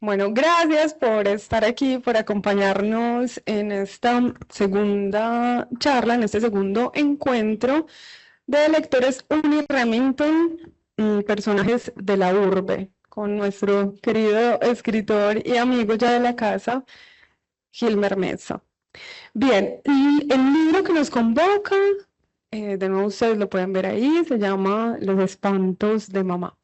Bueno, gracias por estar aquí, por acompañarnos en esta segunda charla, en este segundo encuentro de lectores Uni Remington, personajes de la urbe, con nuestro querido escritor y amigo ya de la casa, Gilmer Mesa. Bien, y el libro que nos convoca, de nuevo ustedes lo pueden ver ahí, se llama Los espantos de mamá.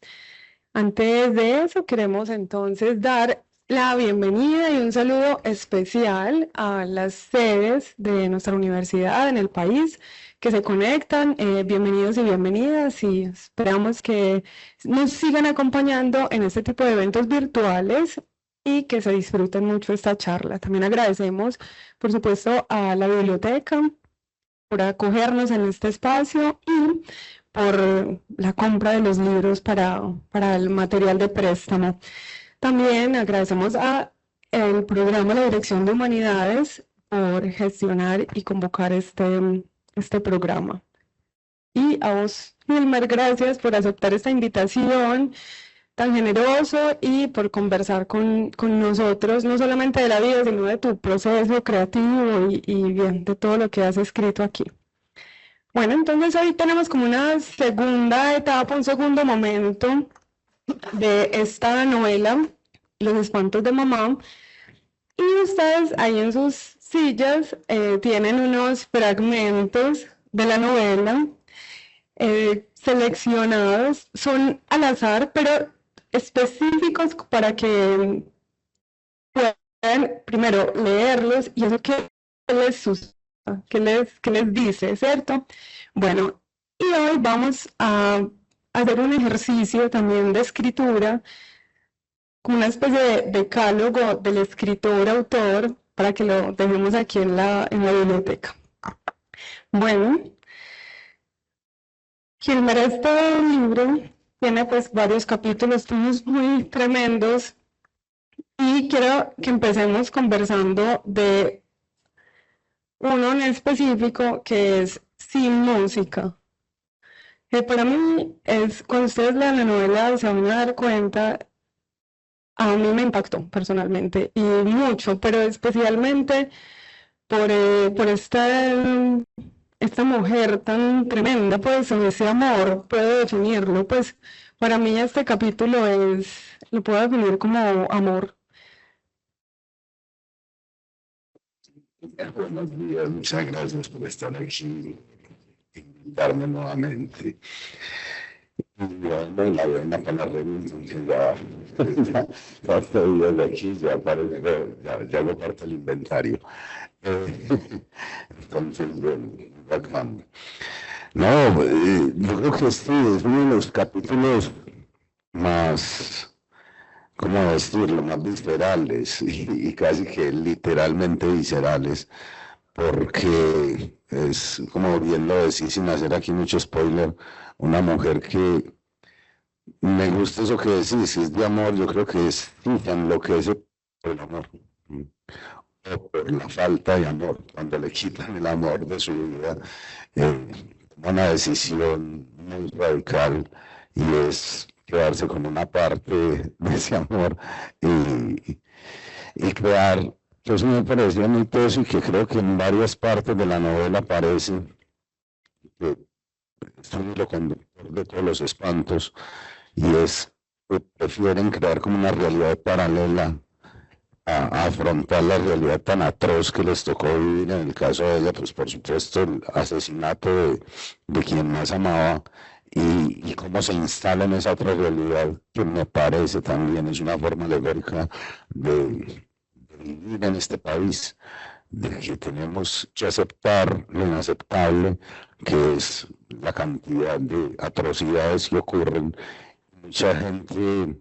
Antes de eso, queremos entonces dar la bienvenida y un saludo especial a las sedes de nuestra universidad en el país que se conectan. Bienvenidos y bienvenidas, y esperamos que nos sigan acompañando en este tipo de eventos virtuales y que se disfruten mucho esta charla. También agradecemos, por supuesto, a la biblioteca por acogernos en este espacio y por la compra de los libros para el material de préstamo. También agradecemos a el programa de la Dirección de Humanidades por gestionar y convocar este programa. Y a vos, Wilmer, gracias por aceptar esta invitación tan generoso y por conversar con nosotros, no solamente de la vida, sino de tu proceso creativo y bien, de todo lo que has escrito aquí. Bueno, entonces hoy tenemos como una segunda etapa, un segundo momento de esta novela, Los espantos de mamá, y ustedes ahí en sus sillas tienen unos fragmentos de la novela seleccionados, son al azar, pero específicos para que puedan primero leerlos y eso que les sucede. ¿Qué les dice, cierto? Bueno, y hoy vamos a hacer un ejercicio también de escritura, como una especie de decálogo del escritor-autor, para que lo dejemos aquí en la biblioteca. Bueno, Gilmer, este libro tiene pues varios capítulos, todos muy tremendos, y quiero que empecemos conversando de uno en específico que es Sin música. Que para mí es, cuando ustedes lean la novela se van a dar cuenta, a mí me impactó personalmente y mucho, pero especialmente por esta mujer tan tremenda, pues en ese amor, puedo definirlo, pues para mí este capítulo lo puedo definir como amor. Buenos días, muchas gracias por estar aquí, invitarme nuevamente. Y bueno, la buena para la revista, que ya estoy desde aquí, ya parece, ya hago parte del inventario. Entonces, bueno, bacán. No, yo creo que este es uno de los capítulos más, ¿cómo decirlo?, más viscerales y casi que literalmente viscerales, porque es, como bien lo decís, sin hacer aquí mucho spoiler, una mujer que me gusta eso que decís, si es de amor, yo creo que es, sí, se enloquece por el amor, o por la falta de amor, cuando le quitan el amor de su vida, toma una decisión muy radical y es quedarse con una parte de ese amor y crear. Eso me pareció muy teso y que creo que en varias partes de la novela aparece que es un hilo conductor de todos los espantos y es que prefieren crear como una realidad paralela a afrontar la realidad tan atroz que les tocó vivir en el caso de ella, pues por supuesto el asesinato de quien más amaba y cómo se instala en esa otra realidad que me parece también es una forma alegórica de vivir en este país, de que tenemos que aceptar lo inaceptable, que es la cantidad de atrocidades que ocurren. Mucha gente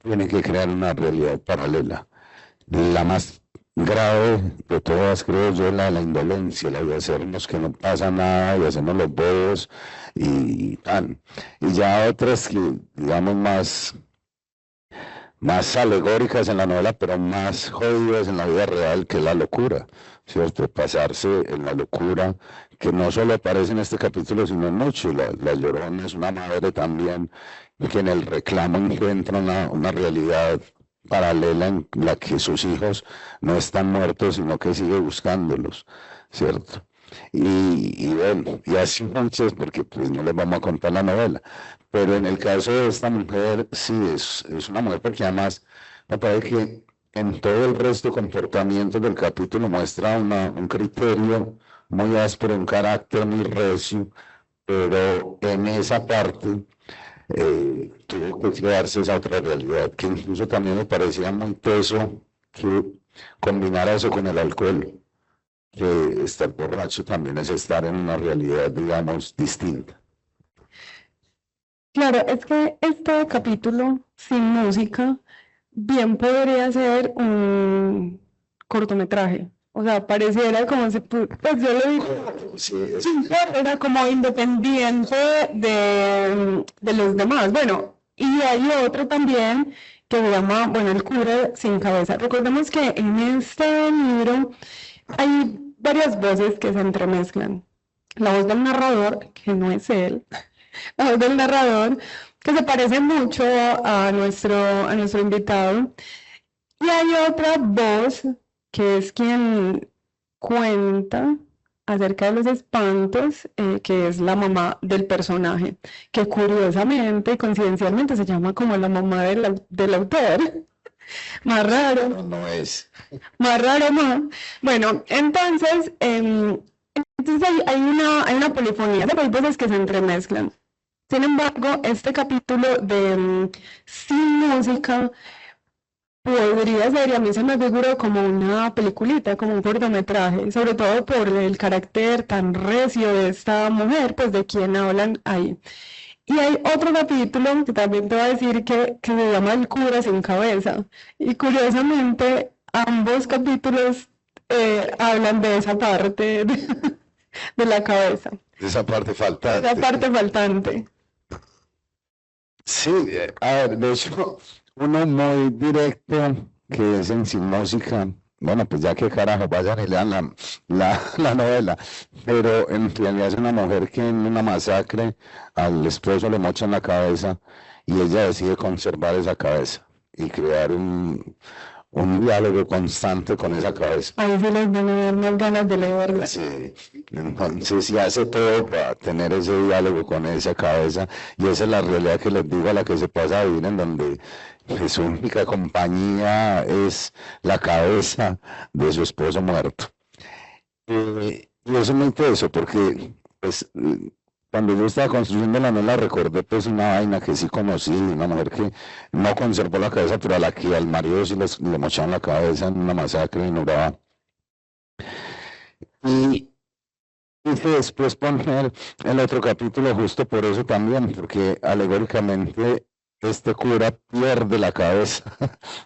tiene que crear una realidad paralela. La más grave de todas, creo yo, la indolencia, la de hacernos que no pasa nada y hacernos los bobos y tan. Y ya otras que, digamos, más alegóricas en la novela, pero más jodidas en la vida real, que es la locura, ¿cierto? Pasarse en la locura, que no solo aparece en este capítulo, sino en muchos. La Llorona es una madre también, que en el reclamo encuentra una realidad paralela en la que sus hijos no están muertos, sino que sigue buscándolos, ¿cierto? Bueno, y así muchas, porque pues no les vamos a contar la novela, pero en el caso de esta mujer, sí, es una mujer porque además me parece que en todo el resto de comportamientos del capítulo muestra un criterio muy áspero, un carácter muy recio, pero en esa parte tuvo que quedarse esa otra realidad, que incluso también me parecía muy teso que combinara eso con el alcohol, que estar borracho también es estar en una realidad, digamos, distinta. Claro, es que este capítulo sin música bien podría ser un cortometraje. O sea, pareciera como si, pues yo lo digo, Sí, era como independiente de los demás. Bueno, y hay otro también que se llama, bueno, El cura sin cabeza. Recordemos que en este libro hay varias voces que se entremezclan. La voz del narrador, que no es él, la voz del narrador, que se parece mucho a nuestro invitado. Y hay otra voz que es quien cuenta acerca de los espantos, que es la mamá del personaje, que curiosamente y coincidencialmente se llama como la mamá del autor. Más raro. no es. Más raro, más. Bueno, entonces, hay una polifonía, hay voces que se entremezclan. Sin embargo, este capítulo de sin música podría ser, y a mí se me figuró como una peliculita, como un cortometraje, sobre todo por el carácter tan recio de esta mujer, pues de quien hablan ahí. Y hay otro capítulo que también te voy a decir que se llama El cura sin cabeza. Y curiosamente, ambos capítulos hablan de esa parte de la cabeza. Esa parte faltante. Esa parte faltante. Sí, a ver, de hecho, uno muy directo que es en Sin Música, bueno, pues ya que carajo, vayan y lean la novela, pero en realidad es una mujer que en una masacre al esposo le mochan la cabeza y ella decide conservar esa cabeza y crear un diálogo constante con esa cabeza. Ahí sí les van a dar más ganas de leerla. Sí, entonces sí hace todo para tener ese diálogo con esa cabeza y esa es la realidad que les digo a la que se pasa a vivir en donde su única compañía es la cabeza de su esposo muerto. Y eso es muy interesante porque pues, cuando yo estaba construyendo la novela recordé pues una vaina que sí conocí, una mujer que no conservó la cabeza, pero a la que al marido sí le mochaban la cabeza en una masacre y no grababa. Y quise después poner el otro capítulo justo por eso también, porque alegóricamente este cura pierde la cabeza,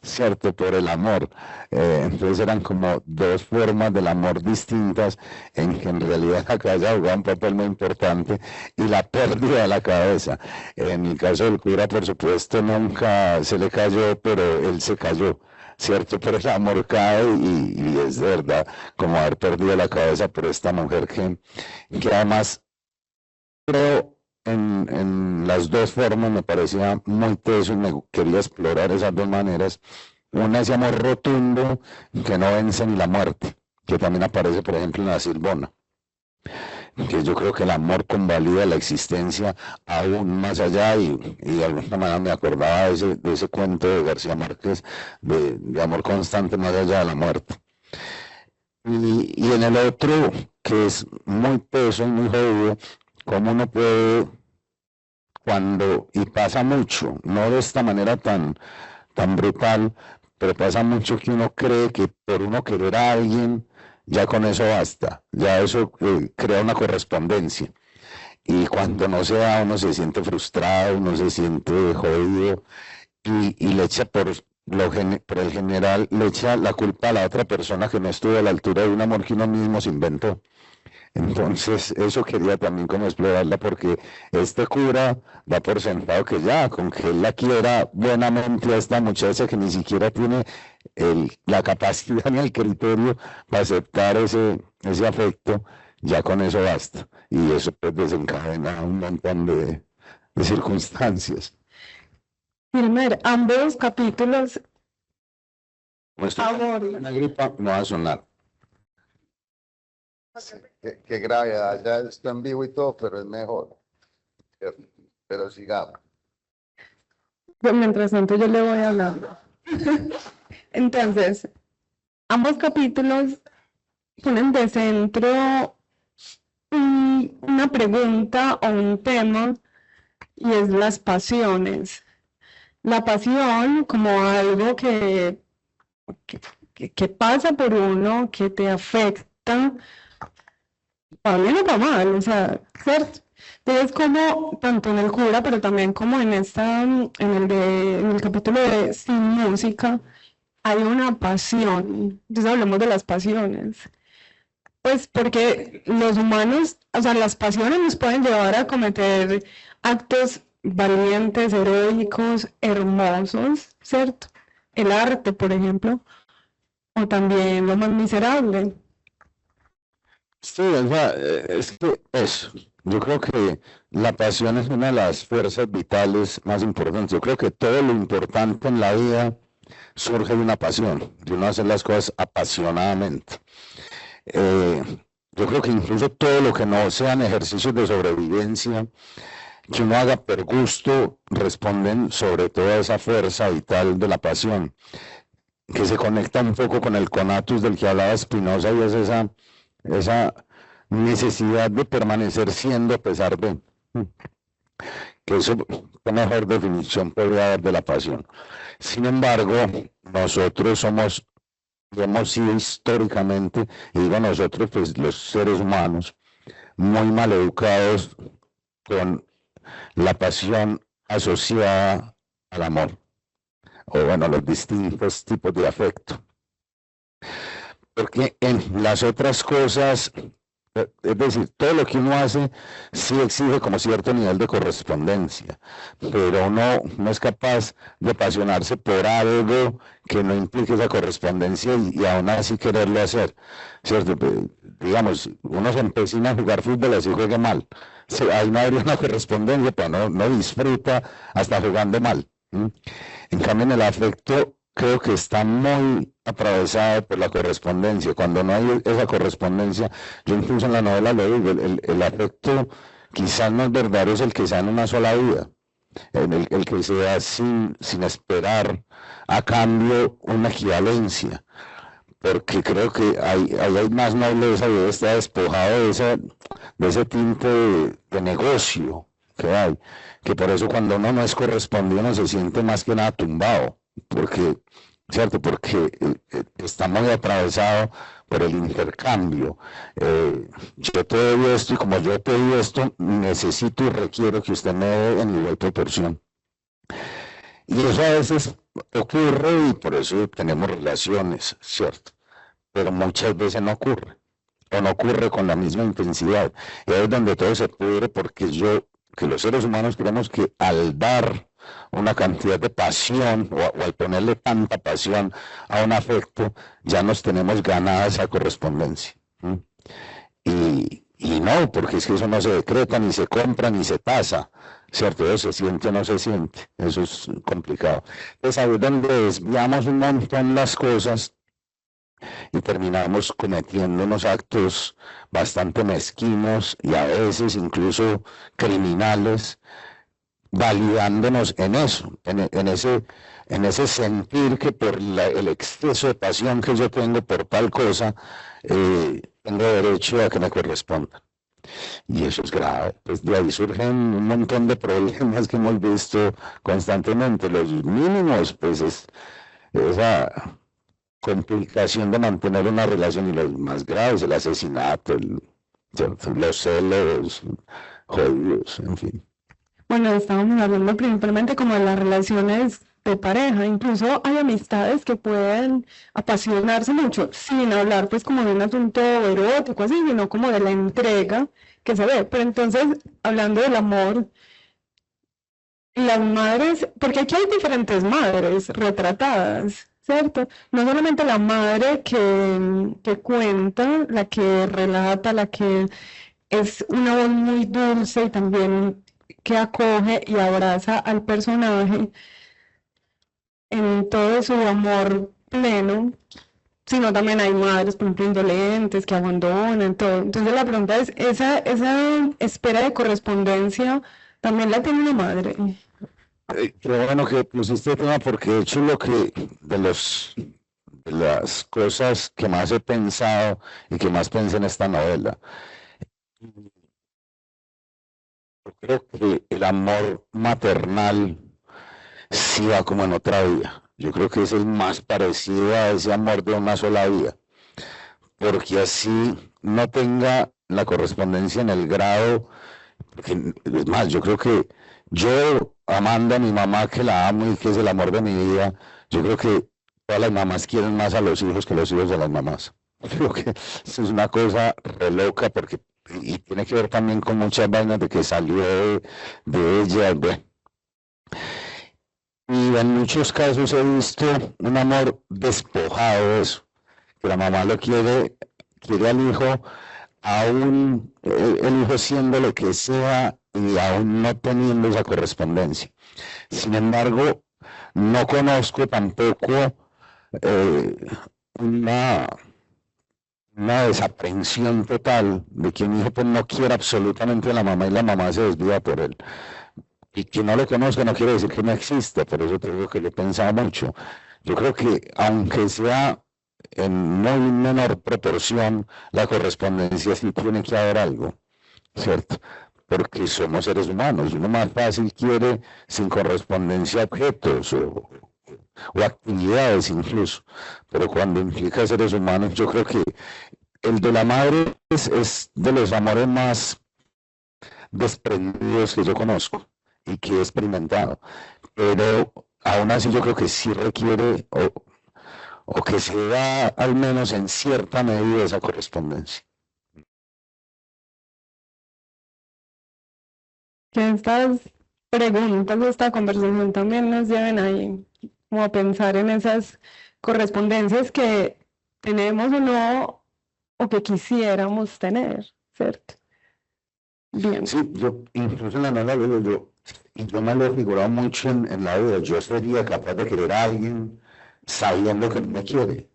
¿cierto? Por el amor. Entonces eran como dos formas del amor distintas en que en realidad la cabeza jugaba un papel muy importante y la pérdida de la cabeza. En el caso del cura, por supuesto, nunca se le cayó, pero él se cayó. ¿Cierto? Pero el amor cae y es de verdad como haber perdido la cabeza por esta mujer que además creo en las dos formas me parecía muy teso y me quería explorar esas dos maneras. Una es amor rotundo que no vence ni la muerte, que también aparece por ejemplo en La Silbona, que yo creo que el amor convalida la existencia aún más allá y de alguna manera me acordaba de ese cuento de García Márquez de amor constante más allá de la muerte. Y en el otro, que es muy peso y muy jodido, cómo uno puede, cuando, y pasa mucho, no de esta manera tan brutal, pero pasa mucho que uno cree que por uno querer a alguien, ya con eso basta, ya eso crea una correspondencia. Y cuando no se da, uno se siente frustrado, uno se siente jodido y le echa por el general, le echa la culpa a la otra persona que no estuvo a la altura de un amor que uno mismo se inventó. Entonces, eso quería también como explorarla porque este cura da por sentado que ya, con que él la quiera buenamente a esta muchacha que ni siquiera tiene la capacidad ni el criterio para aceptar ese afecto, ya con eso basta. Y eso pues desencadena un montón de circunstancias. Wilmer, ambos capítulos Como estoy Amor. con una gripa, no va a sonar. Qué grave, ya está en vivo y todo, pero es mejor. Pero sigamos. Pues mientras tanto yo le voy hablando. Entonces, ambos capítulos ponen de centro una pregunta o un tema y es las pasiones. La pasión como algo que pasa por uno, que te afecta, para bien o para mal, o sea, ¿cierto? Entonces, como tanto en el cura, pero también como en en el capítulo de Sin Música, hay una pasión. Entonces hablemos de las pasiones. Pues porque los humanos, o sea, las pasiones nos pueden llevar a cometer actos valientes, heroicos, hermosos, ¿cierto? El arte, por ejemplo, o también lo más miserable. Sí, o sea, es que eso. Yo creo que la pasión es una de las fuerzas vitales más importantes. Yo creo que todo lo importante en la vida surge de una pasión, de uno hacer las cosas apasionadamente. Yo creo que incluso todo lo que no sean ejercicios de sobrevivencia, que uno haga por gusto, responden sobre toda esa fuerza vital de la pasión, que se conecta un poco con el conatus del que hablaba Spinoza, y es esa necesidad de permanecer siendo a pesar de, que eso, qué mejor definición podría dar de la pasión. Sin embargo, nosotros hemos sido históricamente, y digo nosotros, pues los seres humanos, muy mal educados con la pasión asociada al amor, o bueno, los distintos tipos de afecto. Porque en las otras cosas, es decir, todo lo que uno hace sí exige como cierto nivel de correspondencia, pero uno no es capaz de apasionarse por algo que no implique esa correspondencia y aún así quererlo hacer, ¿cierto? Digamos, uno se empecina a jugar fútbol así juegue mal, ahí no habría una correspondencia, pero no disfruta hasta jugando mal. En cambio, en el afecto creo que está muy atravesado por la correspondencia. Cuando no hay esa correspondencia, yo incluso en la novela lo digo, el afecto quizás no es verdadero, es el que se da en una sola vida, el que se da sin esperar a cambio una equivalencia, porque creo que hay más nobleza y está despojado de ese tinte de negocio que hay, que por eso cuando uno no es correspondido uno se siente más que nada tumbado, porque, ¿cierto? Porque está muy atravesado por el intercambio. Yo te doy esto y como yo te doy esto, necesito y requiero que usted me dé en igual proporción. Y eso a veces ocurre y por eso tenemos relaciones, ¿cierto? Pero muchas veces no ocurre, o no ocurre con la misma intensidad. Y ahí es donde todo se pudre porque que los seres humanos creemos que al dar una cantidad de pasión o al ponerle tanta pasión a un afecto, ya nos tenemos ganada esa correspondencia. Y no, porque es que eso no se decreta, ni se compra, ni se tasa, ¿cierto? Eso se siente o no se siente, eso es complicado. Entonces ahí es donde desviamos un montón las cosas y terminamos cometiendo unos actos bastante mezquinos y a veces incluso criminales, validándonos en eso, en ese sentir que por el exceso de pasión que yo tengo por tal cosa, tengo derecho a que me corresponda. Y eso es grave, pues de ahí surgen un montón de problemas que hemos visto constantemente. Los mínimos, pues es esa complicación de mantener una relación, y los más graves, el asesinato, los celos, jodidos, en fin. Bueno, estábamos hablando principalmente como de las relaciones de pareja, incluso hay amistades que pueden apasionarse mucho, sin hablar pues como de un asunto erótico así, sino como de la entrega que se ve. Pero entonces, hablando del amor, las madres, porque aquí hay diferentes madres retratadas, ¿cierto? No solamente la madre que cuenta, la que relata, la que es una voz muy dulce y también que acoge y abraza al personaje en todo su amor pleno, sino también hay madres, por ejemplo, indolentes que abandonan todo. Entonces la pregunta es, ¿esa espera de correspondencia también la tiene una madre? Qué bueno que pusiste el tema porque de hecho lo que de las cosas que más he pensado y que más pensé en esta novela, yo creo que el amor maternal sí va como en otra vía. Yo creo que es el más parecido a ese amor de una sola vida, porque así no tenga la correspondencia en el grado, porque es más, yo creo que yo, amando a mi mamá, que la amo y que es el amor de mi vida, yo creo que todas las mamás quieren más a los hijos que los hijos a las mamás. Creo que eso es una cosa re loca porque, y tiene que ver también con muchas vainas de que salió de ella, y en muchos casos he visto un amor despojado de eso, que la mamá lo quiere al hijo, aún el hijo siendo lo que sea y aún no teniendo esa correspondencia. Sin embargo, no conozco tampoco una desaprensión total de que un hijo pues, no quiere absolutamente a la mamá y la mamá se desvía por él. Y que no lo conozca no quiere decir que no exista, por eso te digo que lo he pensado mucho. Yo creo que aunque sea en muy menor proporción, la correspondencia sí tiene que haber algo, ¿cierto? Porque somos seres humanos, uno más fácil quiere sin correspondencia objetos o actividades incluso, pero cuando implica seres humanos, yo creo que el de la madre es de los amores más desprendidos que yo conozco y que he experimentado, pero aún así yo creo que sí requiere o que se da al menos en cierta medida esa correspondencia. Que estas preguntas, esta conversación también nos lleven ahí como a pensar en esas correspondencias que tenemos o no, o que quisiéramos tener, ¿cierto? Bien. Sí, yo incluso en la novela yo me lo he figurado mucho en la vida. Yo sería capaz de querer a alguien sabiendo que no me quiere.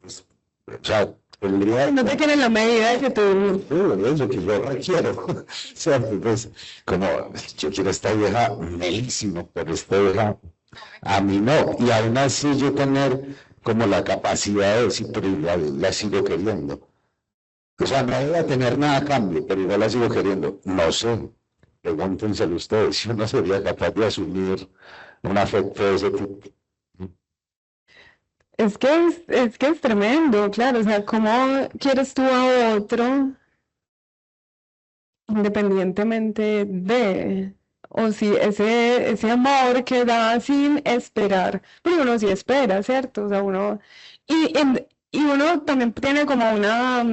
Pues, o sea, tendría... No te quieren en la medida de que tú... Eso que yo requiero. ¿Cierto? Pues, como yo quiero esta vieja melísima, pero esta vieja a mí no. Y aún así yo tener como la capacidad de decir, pero igual la sigo queriendo. O sea, no iba a tener nada a cambio, pero igual la sigo queriendo. No sé, pregúntenselo ustedes, si uno sería capaz de asumir un afecto de ese tipo. Es que es tremendo, claro, o sea, ¿cómo quieres tú a otro independientemente de, o si ese amor que da sin esperar, porque uno sí espera, ¿cierto? O sea, uno, y uno también tiene como una,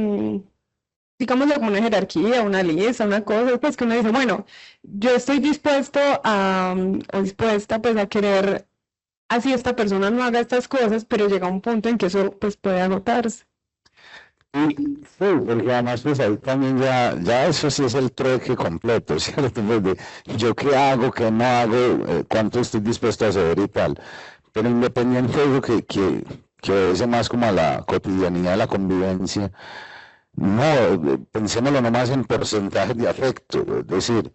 digamos, como una jerarquía, una lista, una cosa, pues que uno dice, bueno, yo estoy dispuesto a, o dispuesta pues a querer, así esta persona no haga estas cosas, pero llega un punto en que eso pues puede agotarse. Y sí, porque además pues ahí también ya eso sí es el trueque completo, ¿cierto? Pues de yo qué hago, qué no hago, cuánto estoy dispuesto a hacer y tal. Pero independiente de eso que obedece más como a la cotidianidad de la convivencia, no, pensémoslo nomás en porcentajes de afecto, es decir,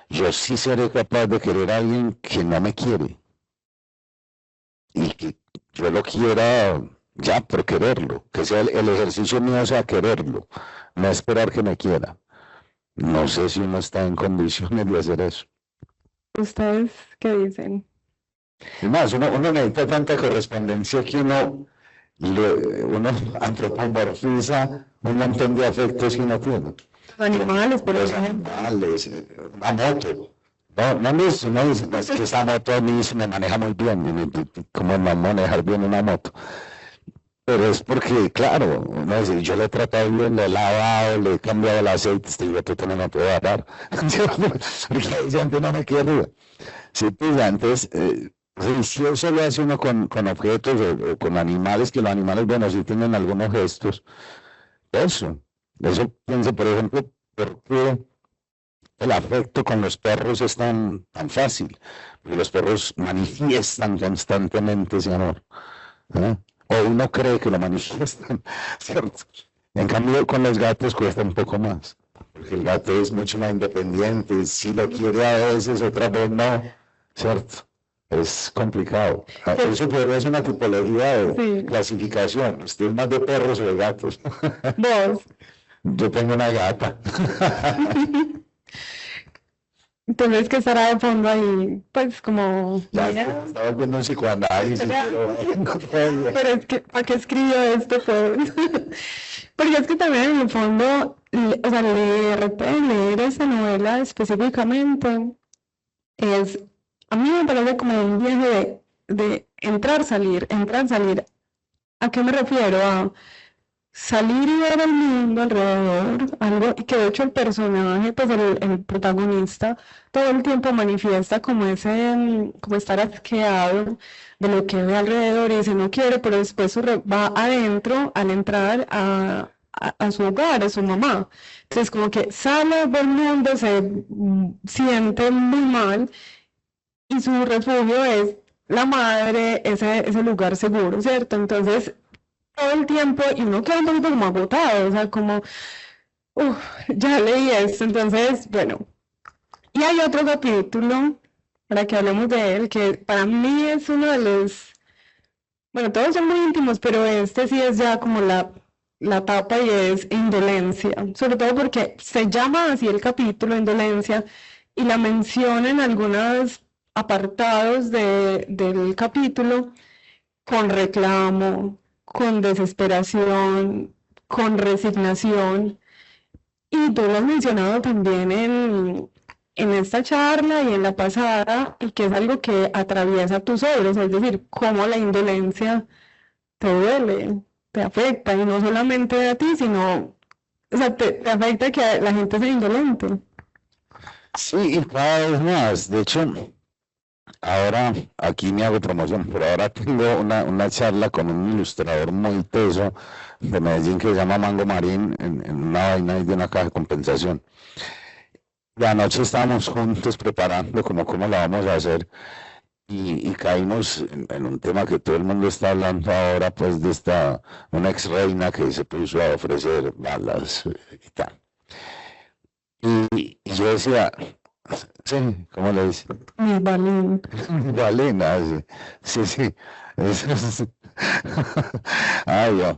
yo sí seré capaz de querer a alguien que no me quiere y que yo lo quiera ya por quererlo, que sea el ejercicio mío sea quererlo, no esperar que me quiera. No sé si uno está en condiciones de hacer eso. ¿Ustedes qué dicen? Y más, uno necesita tanta correspondencia que uno antropomorfiza un montón de afectos que uno tiene. Los animales, por Los ejemplo. animales, la moto. No dice, es que esa moto a mí se me maneja muy bien, ¿cómo no manejar bien una moto? Pero es porque, claro, uno dice, yo le he tratado bien, le he lavado, le he cambiado el aceite, este hijo no me puede agarrar, porque ahí antes no me quiere. Sí, pues antes, si eso lo hace uno con objetos o con animales, que los animales, bueno, sí tienen algunos gestos, eso pienso, por ejemplo, ¿por qué el afecto con los perros es tan fácil? Porque los perros manifiestan constantemente ese amor. ¿Eh? o uno cree que lo manifiestan, ¿cierto? En cambio, con los gatos cuesta un poco más, porque el gato es mucho más independiente, si lo quiere a veces, otra vez no, ¿cierto? Es complicado. Eso es una tipología de clasificación. ¿Usted es más de perros o de gatos? Vos. Yo tengo una gata. Entonces, ¿qué estará de fondo ahí? Pues como... Ya estaba viendo un psicoanálisis, pero es que, ¿para qué escribió esto? Pues? Porque es que también en el fondo, o sea, leer esta novela específicamente es, a mí me parece como un viaje de entrar, salir, entrar, salir. ¿A qué me refiero? A salir y ver el mundo alrededor, algo, y que de hecho el personaje, pues el protagonista, todo el tiempo manifiesta como como estar asqueado de lo que ve alrededor y dice no quiere, pero después va adentro al entrar a su hogar, a su mamá. Entonces como que sale del mundo, se siente muy mal y su refugio es la madre, ese lugar seguro, ¿cierto? Entonces todo el tiempo y uno queda un poquito como agotado, o sea, como, ya leí esto, entonces, bueno. Y hay otro capítulo, para que hablemos de él, que para mí es uno de los, bueno, todos son muy íntimos, pero este sí es ya como la tapa y es indolencia, sobre todo porque se llama así el capítulo, indolencia, y la menciona en algunos apartados del capítulo con reclamo, con desesperación, con resignación. Y tú lo has mencionado también en esta charla y en la pasada, y que es algo que atraviesa tus obras, es decir, cómo la indolencia te duele, te afecta, y no solamente a ti, sino, o sea, te afecta que la gente sea indolente. Sí, y cada vez más. De hecho, ahora aquí me hago promoción, pero ahora tengo una charla con un ilustrador muy teso de Medellín que se llama Mango Marín en una vaina de una caja de compensación. Y anoche estábamos juntos preparando cómo la vamos a hacer y caímos en un tema que todo el mundo está hablando ahora, pues de una ex reina que se puso a ofrecer balas y tal. Y yo decía, sí, ¿cómo le dice? Mi balín. Valena, sí, sí. Ay, Dios.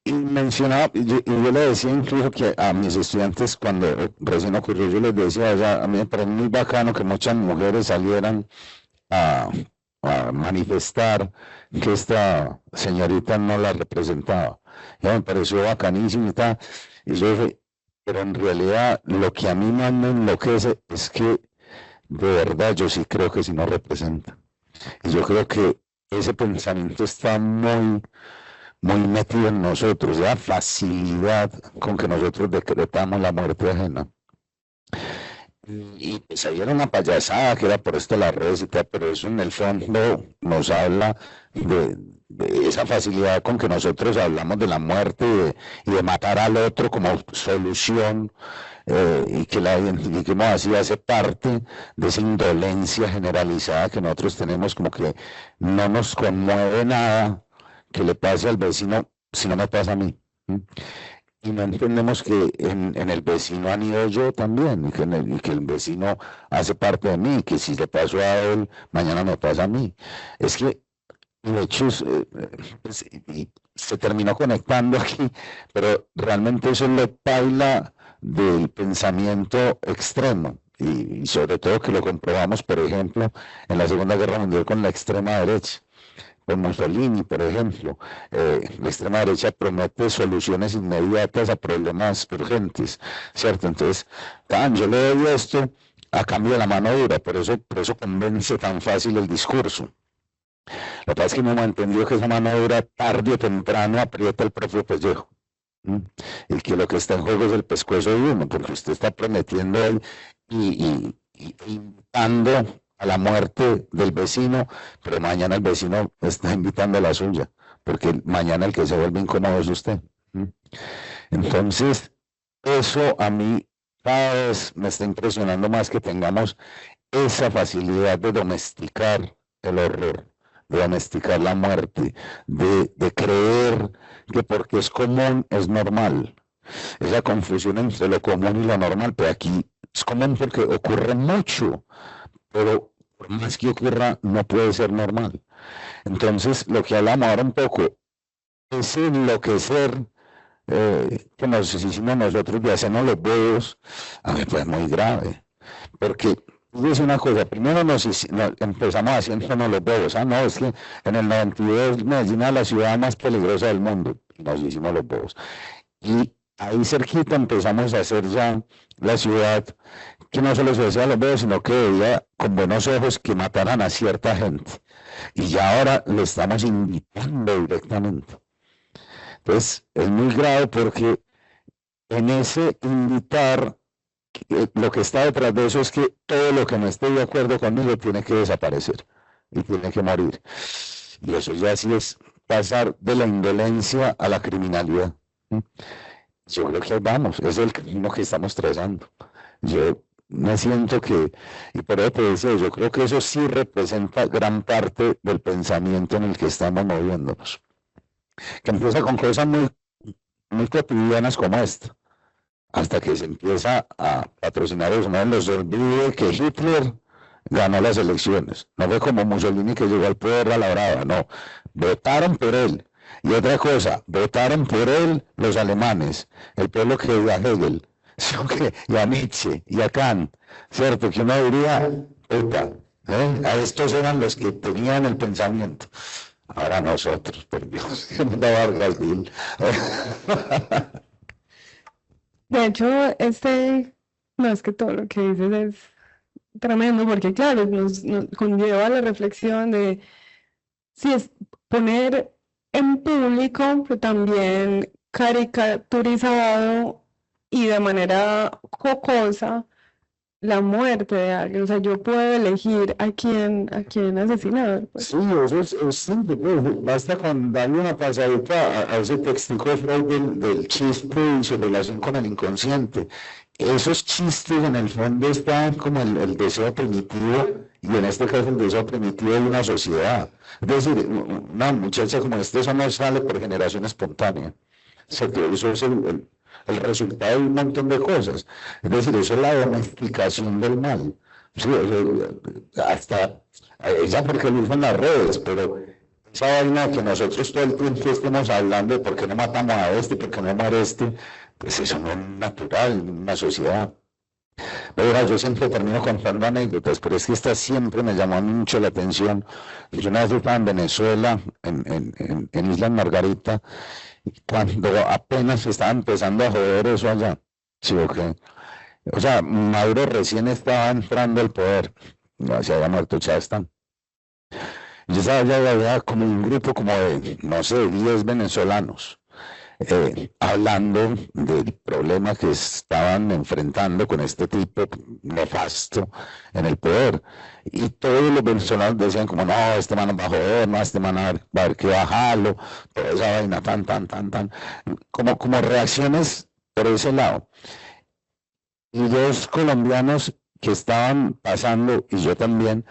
Y mencionaba, y yo le decía incluso que a mis estudiantes cuando recién ocurrió, yo les decía, o sea, a mí me parece muy bacano que muchas mujeres salieran a, a manifestar que esta señorita no la representaba. Ya me pareció bacanísimo y tal. Y yo dije, pero en realidad lo que a mí más me enloquece es que de verdad yo sí creo que sí nos representa. Y yo creo que ese pensamiento está muy metido en nosotros, la facilidad con que nosotros decretamos la muerte ajena. Y pues ahí era una payasada que era por esto las redes y tal, pero eso en el fondo nos habla de esa facilidad con que nosotros hablamos de la muerte y de matar al otro como solución, y que la identifiquemos así, hace parte de esa indolencia generalizada que nosotros tenemos, como que no nos conmueve nada que le pase al vecino si no me pasa a mí. Y no entendemos que en el vecino han ido yo también, y que el vecino hace parte de mí, que si le pasó a él, mañana me pasa a mí. Es que, de hecho, pues, y se terminó conectando aquí, pero realmente eso es lo paila del pensamiento extremo, y sobre todo que lo comprobamos, por ejemplo, en la Segunda Guerra Mundial con la extrema derecha. Con Mussolini, por ejemplo, la extrema derecha promete soluciones inmediatas a problemas urgentes, ¿cierto? Entonces, yo le doy esto a cambio de la mano dura, por eso convence tan fácil el discurso. Lo que pasa es que no hemos entendido que esa mano dura tarde o temprano aprieta el propio pellejo. Y que lo que está en juego es el pescuezo de uno, porque usted está prometiendo ahí y invitando a la muerte del vecino, pero mañana el vecino está invitando a la suya, porque mañana el que se vuelve incómodo es usted. Entonces, eso a mí cada vez me está impresionando más, que tengamos esa facilidad de domesticar el horror, de domesticar la muerte, de creer que porque es común es normal. Esa confusión entre lo común y lo normal, pero aquí es común porque ocurre mucho, pero por más que ocurra, no puede ser normal. Entonces, lo que hablamos ahora un poco, ese enloquecer que nos hicimos nosotros de hacernos los huevos, a mí fue muy grave, porque es una cosa, primero nos empezamos haciéndonos los huevos, no, es que en el 92 Medellín era la ciudad más peligrosa del mundo, nos hicimos los huevos, y ahí cerquita empezamos a hacer ya la ciudad que no solo se decía los huevos, sino que veía con buenos ojos que mataran a cierta gente, y ya ahora le estamos invitando directamente. Entonces, es muy grave porque en ese invitar, lo que está detrás de eso es que todo lo que no esté de acuerdo conmigo tiene que desaparecer y tiene que morir. Y eso ya sí es pasar de la indolencia a la criminalidad. Yo creo que vamos, es el camino que estamos trazando. Yo me siento que, y por eso te decía, yo creo que eso sí representa gran parte del pensamiento en el que estamos moviéndonos, que empieza con cosas muy cotidianas como esta, hasta que se empieza a patrocinar eso. No nos olvide que Hitler ganó las elecciones, no fue como Mussolini que llegó al poder a la brava, no, votaron por él. Y otra cosa, votaron por él los alemanes, el pueblo que a Hegel, y a Nietzsche, y a Kant, ¿cierto? Que uno diría, a estos eran los que tenían el pensamiento. Ahora nosotros, por Dios, que nos da Vargas Vil. De hecho, no es que todo lo que dices es tremendo, porque claro, nos conlleva a la reflexión de si es poner en público, pero también caricaturizado y de manera jocosa la muerte de alguien. O sea, yo puedo elegir a quién asesinar. Pues. Sí, eso es simple, pues, basta con darle una pasadita a ese textico de Freud del chiste y su relación con el inconsciente. Esos chistes en el fondo están como el deseo primitivo, y en este caso el deseo primitivo de una sociedad. Es decir, una muchacha como eso no sale por generación espontánea. O sea, que eso es el resultado de un montón de cosas. Es decir, eso es la domesticación del mal. Sí, hasta ya porque lo usan las redes, pero esa vaina que nosotros todo el tiempo estemos hablando de por qué no matamos a este, por qué no muere este, pues eso no es natural en una sociedad. Pero yo siempre termino contando anécdotas, pero es que esta siempre me llamó mucho la atención. Yo una vez estaba en Venezuela, en Isla Margarita, cuando apenas estaba empezando a joder eso allá. Sí, okay. O sea, Maduro recién estaba entrando al poder, se había muerto Chávez. Yo estaba allá, había como un grupo como de, no sé, 10 venezolanos, hablando del problema que estaban enfrentando con este tipo nefasto en el poder. Y todos los venezolanos decían como, no, este man va a joder, no, este man va a haber que bajarlo, toda esa vaina tan, como reacciones por ese lado. Y dos colombianos que estaban pasando, y yo también,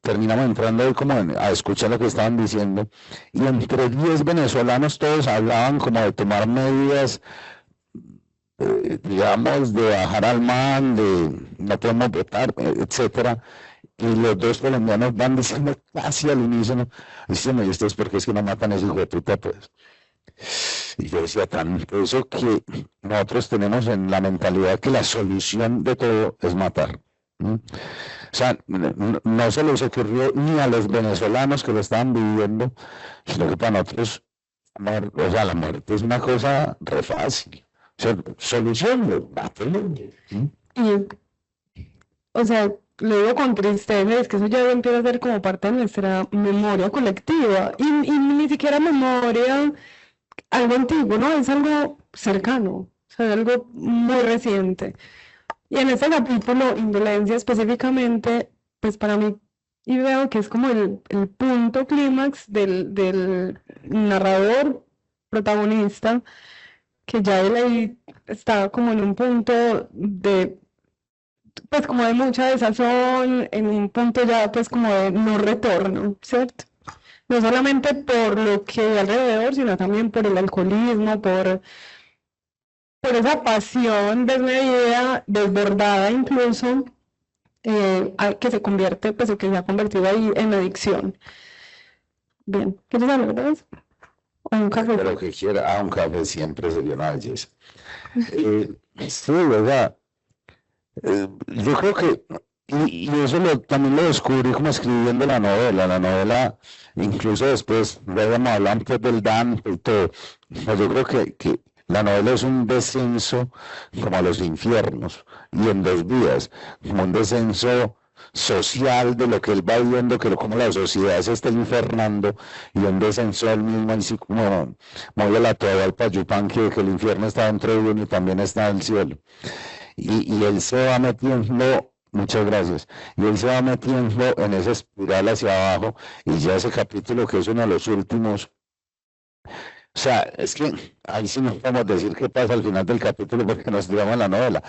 terminamos entrando ahí como a escuchar lo que estaban diciendo, y entre 10 venezolanos todos hablaban como de tomar medidas, digamos, de bajar al man, de no podemos votar, etcétera. Y los dos colombianos van diciendo casi al unísono, diciendo, ¿y esto es porque es que no matan a ese hijo de puta, pues? Y yo decía, tanto eso que nosotros tenemos en la mentalidad que la solución de todo es matar. O sea, no se les ocurrió ni a los venezolanos que lo estaban viviendo, sino que para nosotros, o sea, la muerte es una cosa re fácil. O sea, solución, mátelo. O sea, lo digo con tristeza, es que eso ya empieza a ser como parte de nuestra memoria colectiva, y ni siquiera memoria algo antiguo, ¿no? Es algo cercano, o sea, algo muy reciente. Y en este capítulo, Indolencia específicamente, pues para mí, y veo que es como el punto clímax del narrador protagonista, que ya él ahí está como en un punto de pues como de mucha desazón, en un punto ya pues como de no retorno, ¿cierto? No solamente por lo que hay alrededor, sino también por el alcoholismo, por esa pasión desmedida, desbordada incluso, que se convierte, pues o que se ha convertido ahí en adicción. Bien, ¿quieres hablar de eso? ¿O un café? Pero que quiera, un café siempre sería una belleza. Sí, ¿verdad? Yo creo que, y eso también lo descubrí como escribiendo la novela, incluso después, ya me hablan pues del Dante y todo, pues yo creo que la novela es un descenso como a los infiernos, y en dos vías, como un descenso social de lo que él va viendo, que como la sociedad se está infernando, y un descenso al mismo, así como mueve la toalla al Payupán, que el infierno está dentro de uno y también está en el cielo. Y él se va metiendo, muchas gracias, y él se va metiendo en esa espiral hacia abajo, y ya ese capítulo que es uno de los últimos, o sea, es que ahí sí no podemos decir qué pasa al final del capítulo porque nos digamos la novela,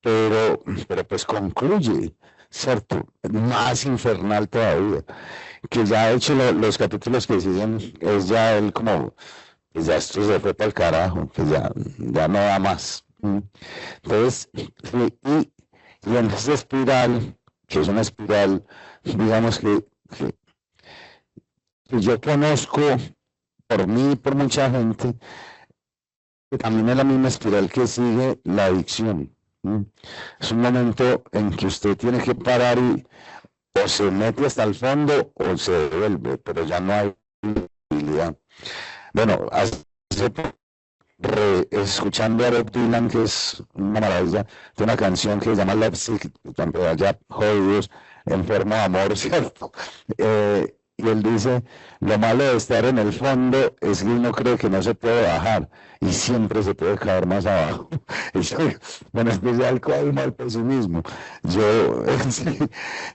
pero pues concluye, ¿cierto? Más infernal todavía, que ya de hecho los capítulos que siguen es ya él como, pues ya esto se fue para el carajo, que ya no da más. Entonces, y en esa espiral, que es una espiral, digamos que yo conozco por mí y por mucha gente, que también es la misma espiral que sigue la adicción. Es un momento en que usted tiene que parar y o se mete hasta el fondo o se devuelve, pero ya no hay posibilidad. Bueno, escuchando a Bob Dylan, que es una maravilla, de una canción que se llama Love Sick, cuando allá jodidos, enfermo de amor, ¿cierto? Y él dice, lo malo de estar en el fondo es que uno cree que no se puede bajar y siempre se puede caer más abajo. En especial con el pesimismo. Yo,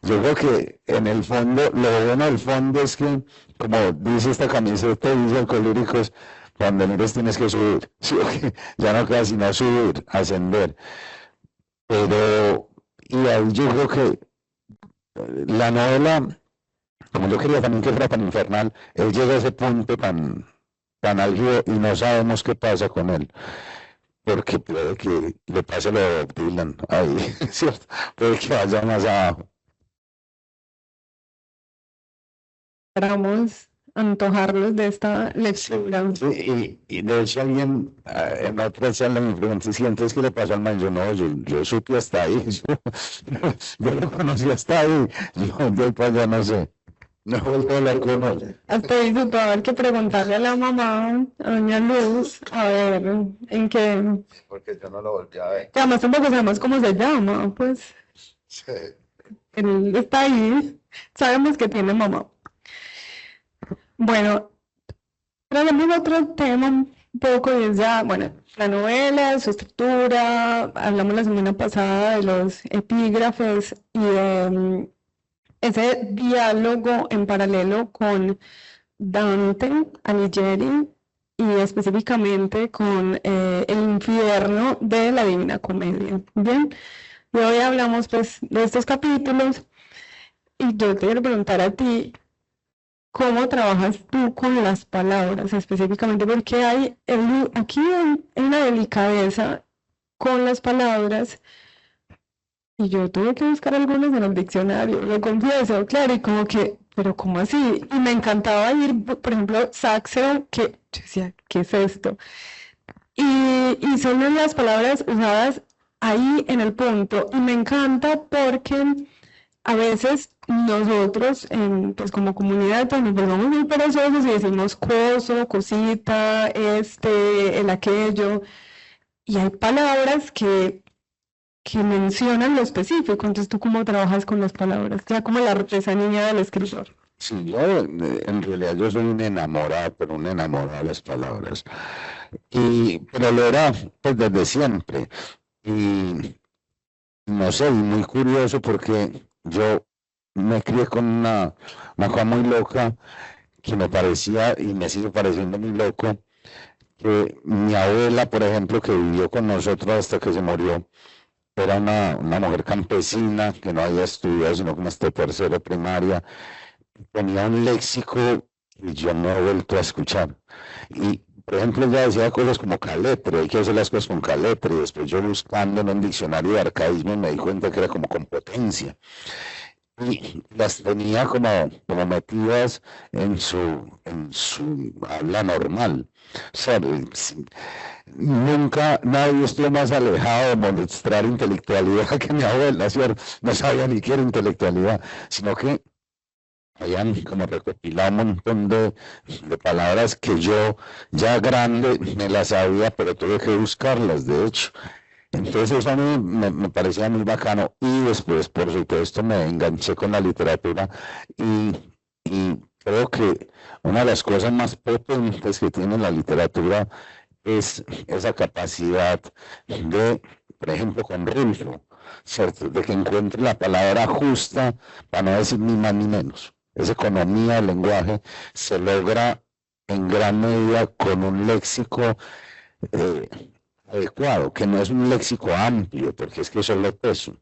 yo creo que en el fondo, lo bueno del fondo es que, como dice esta camiseta, dice Alcohólicos, cuando mires tienes que subir, ¿sí? Ya no queda sino subir, ascender. Pero, y ahí yo creo que la novela, como yo quería también que fuera tan infernal, él llega a ese punto tan álgido y no sabemos qué pasa con él. Porque puede que le pase lo de Bob Dylan ahí, ¿cierto? Puede que vaya más abajo. Esperamos antojarlos de esta lectura. Sí, y de hecho alguien en otra charla me preguntó, ¿sientes qué le pasó al man? Yo no, yo supe hasta ahí, yo lo conocí hasta ahí, yo de ahí para allá no sé, no vuelvo a hablar con él. Hasta ahí supo haber que preguntarle a la mamá, a doña Luz, a ver en qué. Porque yo no lo volví a ver. Que además tampoco sabemos cómo se llama, pues Sí. él está ahí, sabemos que tiene mamá. Bueno, traemos otro tema un poco y es ya, bueno, la novela, su estructura, hablamos la semana pasada de los epígrafes y de ese diálogo en paralelo con Dante Alighieri y específicamente con el infierno de la Divina Comedia. Bien, y hoy hablamos pues de estos capítulos y yo te quiero preguntar a ti, ¿cómo trabajas tú con las palabras específicamente? Porque aquí hay una delicadeza con las palabras y yo tuve que buscar algunas en el diccionario, lo confieso, claro, y como que, pero ¿cómo así? Y me encantaba ir, por ejemplo, Saxo, que yo decía, ¿qué es esto? Y son las palabras usadas ahí en el punto, y me encanta porque a veces nosotros, pues como comunidad, pues nos volvemos muy perezosos y decimos coso, cosita, el aquello, y hay palabras que mencionan lo específico. Entonces, ¿tú cómo trabajas con las palabras? Ya como la artesanía del escritor. Sí, yo en realidad yo soy un enamorado, pero un enamorado de las palabras. Pero lo era pues desde siempre. Y no sé, y muy curioso porque yo me crié con una cosa muy loca que me parecía y me sigue pareciendo muy loco, que mi abuela, por ejemplo, que vivió con nosotros hasta que se murió, era una mujer campesina que no había estudiado sino como hasta tercero primaria, tenía un léxico que yo no he vuelto a escuchar. Y, por ejemplo, ella decía cosas como caletre, hay que hacer las cosas con caletre, y después yo buscando en un diccionario de arcaísmo me di cuenta que era como con potencia. Y las tenía como metidas en su habla normal. O sea, nunca nadie estuvo más alejado de mostrar intelectualidad que mi abuela, ¿cierto? No sabía ni qué era intelectualidad, sino que habían como recopilado un montón de palabras que yo ya grande me las sabía, pero tuve que buscarlas, de hecho. Entonces eso a mí me parecía muy bacano y después, por supuesto, me enganché con la literatura y creo que una de las cosas más potentes que tiene la literatura es esa capacidad de, por ejemplo, con Rilke, ¿cierto? De que encuentre la palabra justa para no decir ni más ni menos. Esa economía del lenguaje se logra en gran medida con un léxico eh, adecuado, que no es un léxico amplio, porque es que eso es lo peso,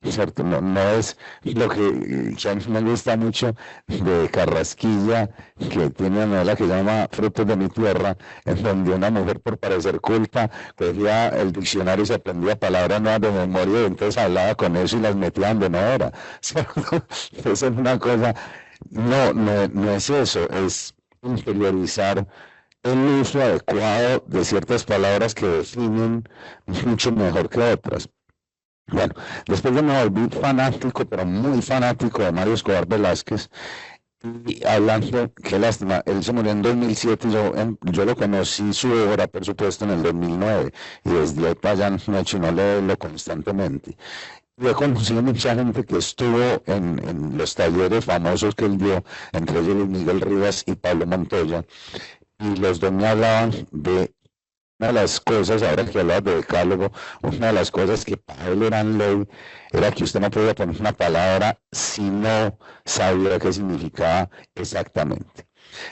¿cierto? No es lo que a mí me gusta mucho de Carrasquilla, que tiene una novela que se llama Frutos de mi tierra, en donde una mujer, por parecer culta, cogía el diccionario y se aprendía palabras nuevas de memoria y entonces hablaba con eso y las metía donde no era, ¿cierto? Entonces es una cosa, no es eso, es interiorizar el uso adecuado de ciertas palabras que definen mucho mejor que otras. Bueno, después yo me volví fanático, pero muy fanático de Mario Escobar Velázquez. Y hablando, qué lástima, él se murió en 2007, yo lo conocí su obra, por supuesto, en el 2009, y desde ahí para allá no he hecho no leerlo constantemente. Yo he conocido mucha gente que estuvo en los talleres famosos que él dio, entre ellos Luis Miguel Rivas y Pablo Montoya, y los dos me hablaban de una de las cosas, ahora que hablaba de decálogo, una de las cosas que para él eran ley, era que usted no podía poner una palabra si no sabía qué significaba exactamente.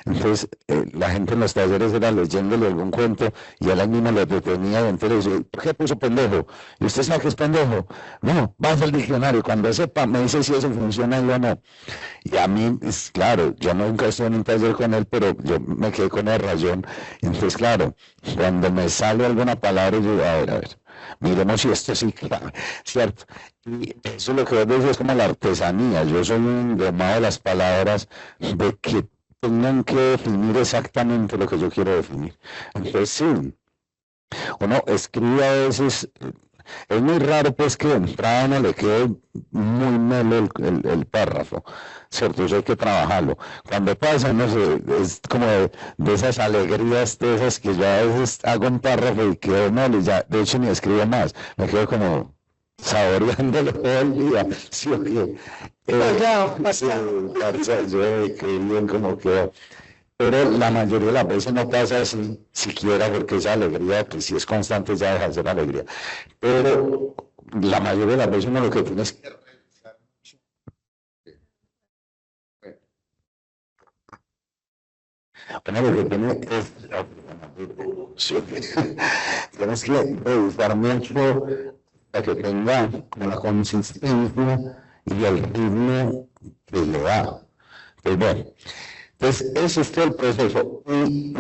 Entonces, la gente en los talleres era leyéndole algún cuento y él ahí mismo lo detenía y entonces le decía, ¿por qué puso pendejo? ¿Y usted sabe qué es pendejo? No, vas al diccionario, cuando sepa me dice si eso funciona o no. Y a mí, claro, yo nunca estuve en un taller con él, pero yo me quedé con el rayón. Entonces, claro, cuando me sale alguna palabra, yo digo, a ver, miremos si esto sí, claro, ¿cierto? Y eso es lo que vos decís, es como la artesanía. Yo soy un domado de las palabras, de que tengan que definir exactamente lo que yo quiero definir. Entonces, sí, uno escribe a veces, es muy raro pues que de entrada no le quede muy melo el párrafo, ¿cierto? Eso hay que trabajarlo. Cuando pasa, no sé, es como de esas alegrías, de esas que yo a veces hago un párrafo y quedo melo y ya, de hecho ni escribo más, me quedo como saboreándolo todo el día, ¿sí o qué? Sí, parce, yo qué bien como quedó. Pero la mayoría de las veces no pasa así, siquiera porque esa alegría, pues si es constante ya deja de ser alegría. Pero la mayoría de las veces uno lo que tiene es que revisar mucho. Bueno, lo que tiene es, sí, tienes que revisar mucho para que tenga como la consistencia y el ritmo que le da. Pues bueno. Entonces, ese es todo el proceso. Y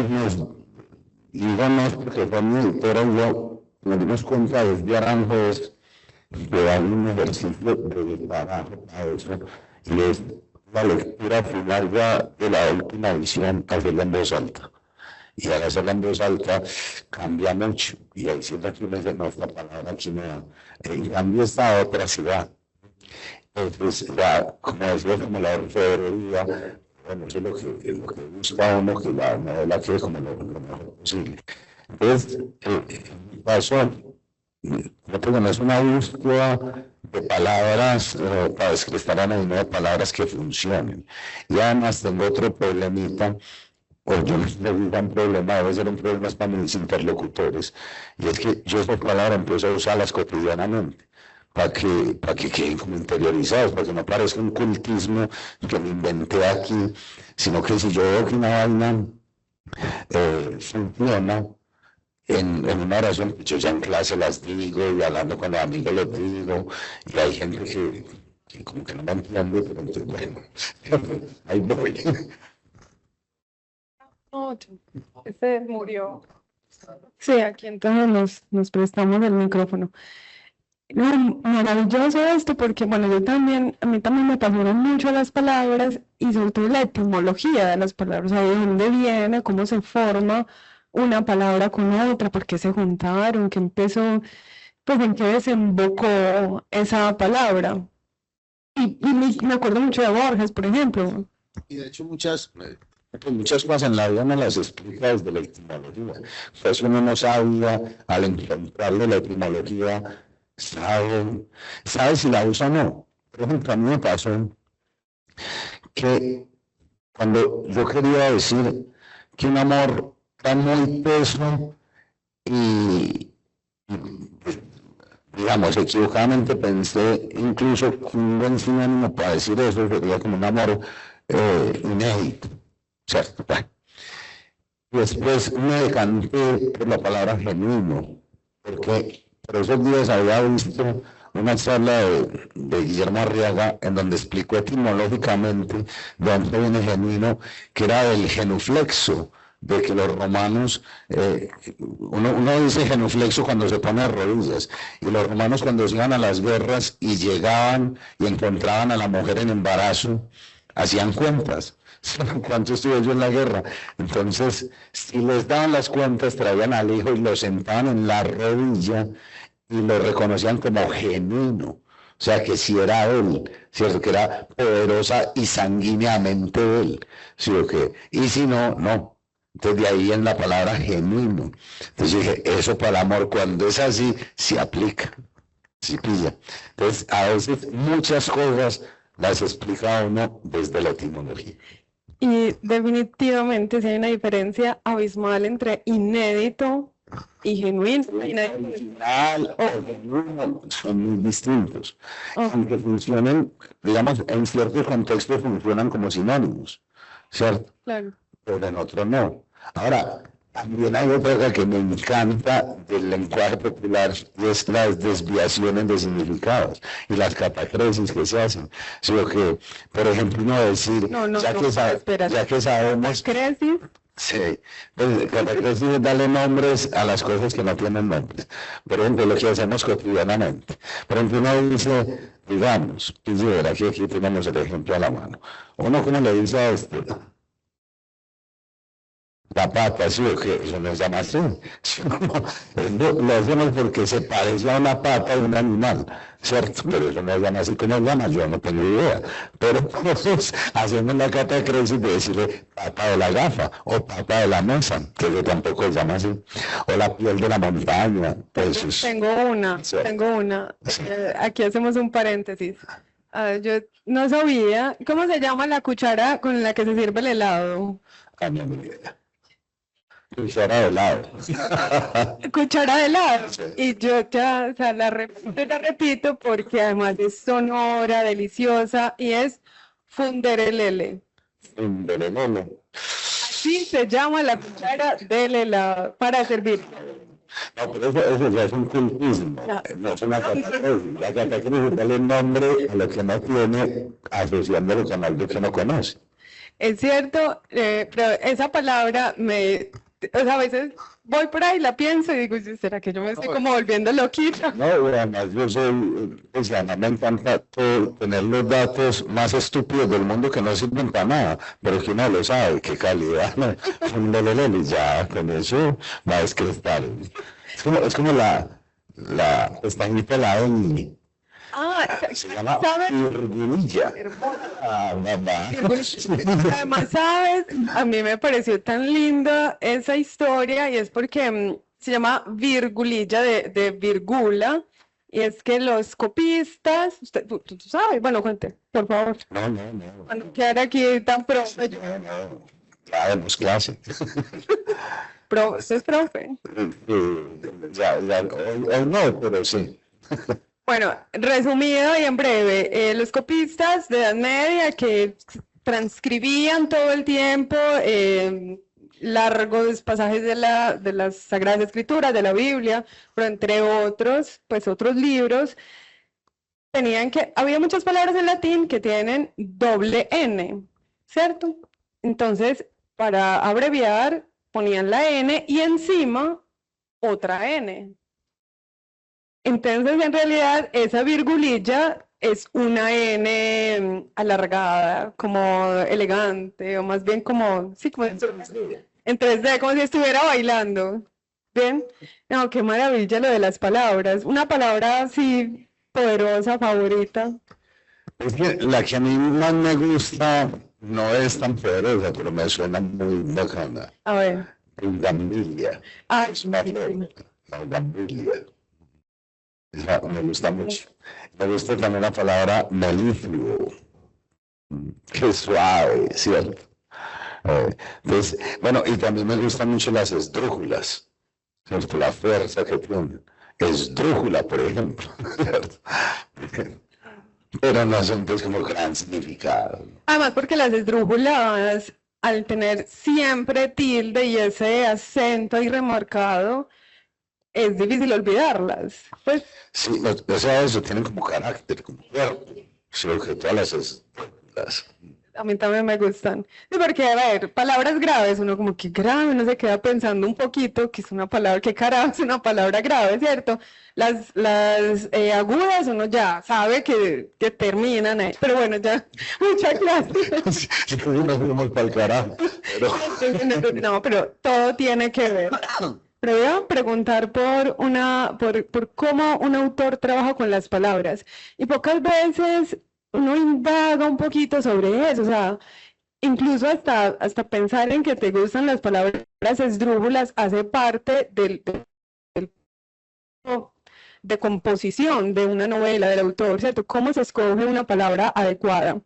digamos, porque fue mi editora y yo nos dimos cuenta desde Aranjuez que hay un ejercicio de trabajo para eso, y es la lectura final ya de la última edición, hacerla en voz alta. Y al hacerla en voz alta cambia mucho. Y ahí siempre que uno dice, no, esta palabra aquí me da. En cambio, esta otra ciudad. Entonces, ya, como decía, como la orfebrería, bueno, eso es lo que busca uno, que la novela quede como lo mejor posible. Entonces, pasó, no es una búsqueda de palabras para describir ahí, no de palabras que funcionen. Y además tengo otro problemita, o yo no sé si es un problema, debe ser un problema para mis interlocutores, y es que yo esas palabras empiezo a usarlas cotidianamente para que queden como interiorizados, para que no parezca un cultismo que me inventé aquí, sino que si yo veo que una vaina funciona, en una oración, yo ya en clase las digo y hablando con los amigos los digo, y hay gente que como que no me entiende, pero entonces, bueno, ahí voy. No, ese murió. Sí, aquí entonces nos prestamos el micrófono. No, maravilloso esto porque, bueno, a mí también me apasionan mucho las palabras y sobre todo la etimología de las palabras, o sea, de dónde viene, cómo se forma una palabra con otra, por qué se juntaron, qué empezó, pues en qué desembocó esa palabra. Y me acuerdo mucho de Borges, por ejemplo. Y de hecho muchas cosas en la vida no las explica desde la etimología. Pues uno no sabía, al encontrarle la etimología, sabe si la usa o no. Por ejemplo, a mí me pasó que cuando yo quería decir que un amor está muy teso y digamos, equivocadamente pensé incluso que un buen sinónimo para decir eso sería como un amor inédito, ¿cierto? Bueno. Después me decanté por la palabra genuino, porque por esos días había visto una charla de Guillermo Arriaga en donde explicó etimológicamente de dónde viene genuino, que era del genuflexo, de que los romanos, uno dice genuflexo cuando se pone de rodillas, y los romanos cuando se iban a las guerras y llegaban y encontraban a la mujer en embarazo, hacían cuentas. ¿Cuánto estuve yo en la guerra? Entonces, si les daban las cuentas, traían al hijo y lo sentaban en la rodilla y lo reconocían como genuino. O sea, que si era él, ¿cierto? Que era poderosa y sanguíneamente él, ¿sí o qué? Y si no, no. Entonces, de ahí en la palabra genuino. Entonces dije, eso para el amor, cuando es así, se aplica, se pilla. Entonces, a veces muchas cosas las explica uno desde la etimología. Y definitivamente sí hay una diferencia abismal entre inédito y genuino. Original o genuino son muy distintos. Aunque funcionen, digamos, en ciertos contextos funcionan como sinónimos, ¿cierto? Claro. Pero en otros no. Ahora, también hay otra cosa que me encanta del lenguaje popular y es las desviaciones de significados y las catacresis que se hacen. Sí, que, por ejemplo, uno decir, ya que sabemos... ¿Catacresis? Sí, pues, catacresis es darle nombres a las cosas que no tienen nombres. Por ejemplo, lo que hacemos cotidianamente. Por ejemplo, uno dice, digamos, aquí tenemos el ejemplo a la mano. Uno, ¿cómo le dice a esto? La pata, sí, que eso no se llama así. Lo hacemos porque se parece a una pata de un animal, ¿cierto? Pero eso no se llama así. ¿Cómo se llama? Yo no tengo idea. Pero nosotros hacemos la catacresis de decirle pata de la gafa o pata de la mesa, que eso tampoco se llama así. O la piel de la montaña. Pues, tengo una. Aquí hacemos un paréntesis. Yo no sabía. ¿Cómo se llama la cuchara con la que se sirve el helado? No me idea. Cuchara de helado. Cuchara de helado. Y yo ya, o sea, la repito porque además es sonora, deliciosa y es funderelele. Funderelele. Así se llama la cuchara del helado para servir. No, pero eso ya es un cultismo, no es una catacresis. La catacresis es darle nombre a lo que no tiene, asociándolo con algo que no conoce. Es cierto, pero esa palabra o sea, a veces voy por ahí, la pienso y digo, ¿será que yo me estoy como volviendo loquita? No, además yo soy, pues a mí me encanta tener los datos más estúpidos del mundo que no sirven para nada, pero que uno lo sabe, qué calidad, ¿no? Ya, con eso va a descrestar. Es como la pestañita de la N. Se llama virgulilla. Además, ¿sabes? A mí me pareció tan linda esa historia y es porque se llama virgulilla de virgula y es que los copistas, tú sabes, bueno, cuente, por favor. No. Cuando quedara aquí tan profe. No. Ya vemos clase. ¿Usted es profe? Hoy no, pero sí. Bueno, resumido y en breve, los copistas de Edad Media que transcribían todo el tiempo largos pasajes de las Sagradas Escrituras, de la Biblia, pero entre otros, pues otros libros, había muchas palabras en latín que tienen doble N, ¿cierto? Entonces, para abreviar, ponían la N y encima otra N. Entonces, en realidad, esa virgulilla es una N alargada, como elegante, o más bien como, sí, como en 3D, como si estuviera bailando. ¿Bien? No, qué maravilla lo de las palabras. Una palabra así poderosa, favorita. Es que la que a mí más me gusta no es tan poderosa, pero me suena muy bacana. A ver. Gambilia. Ah, Es una flor. La gambilia. Me gusta mucho. Me gusta también la palabra melifluo, que es suave, ¿cierto? Entonces, bueno, y también me gustan mucho las esdrújulas, ¿cierto? La fuerza que tienen. Esdrújula, por ejemplo, ¿cierto? Pero no son pues como gran significado. Además, porque las esdrújulas, al tener siempre tilde y ese acento ahí remarcado, es difícil olvidarlas. Pues, sí, o sea, eso tienen como carácter, como cuerpo, solo que todas las esdrújulas. A mí también me gustan. Sí, porque, a ver, palabras graves, uno como que grave, uno se queda pensando un poquito que es una palabra, que carajo es una palabra grave, ¿cierto? Las agudas uno ya sabe que terminan ahí. Pero bueno, ya, mucha clase. Sí, no fuimos para el carajo. Pero... No, pero todo tiene que ver. Pero voy a preguntar por cómo un autor trabaja con las palabras. Y pocas veces uno indaga un poquito sobre eso, o sea, incluso hasta pensar en que te gustan las palabras esdrújulas hace parte de composición de una novela del autor, ¿cierto? ¿Cómo se escoge una palabra adecuada?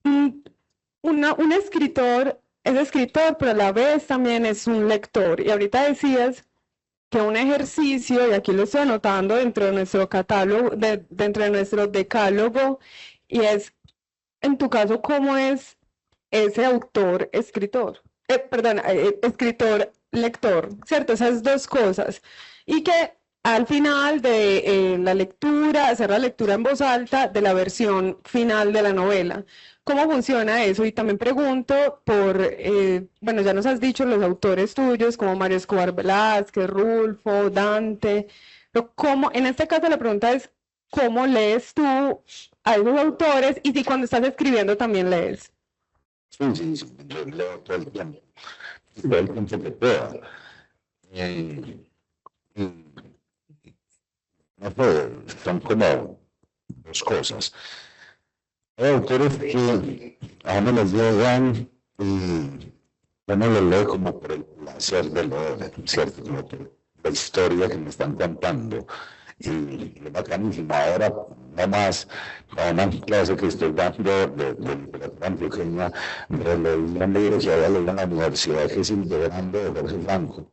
Un escritor es escritor, pero a la vez también es un lector. Y ahorita decías que un ejercicio, y aquí lo estoy anotando dentro de nuestro catálogo, dentro de nuestro decálogo, y es, en tu caso, ¿cómo es ese autor-escritor? Escritor-lector, ¿cierto? Esas dos cosas. Y que al final de la lectura, hacer la lectura en voz alta de la versión final de la novela. ¿Cómo funciona eso? Y también pregunto bueno, ya nos has dicho los autores tuyos, como Mario Escobar Velázquez, Rulfo, Dante, pero en este caso la pregunta es, ¿cómo lees tú a esos autores? Y si cuando estás escribiendo también lees. Sí, yo leo todo el tiempo que pueda. No sé, son como dos cosas. Hay autores que a uno les llegan y uno lo lee como por el placer de leer, ¿cierto? Como por la historia que me están contando. Y lo bacanísimo ahora, no más, para una clase que estoy dando de literatura antioqueña, releí un libro que había leído en la universidad, que es El Grande de Jorge Blanco.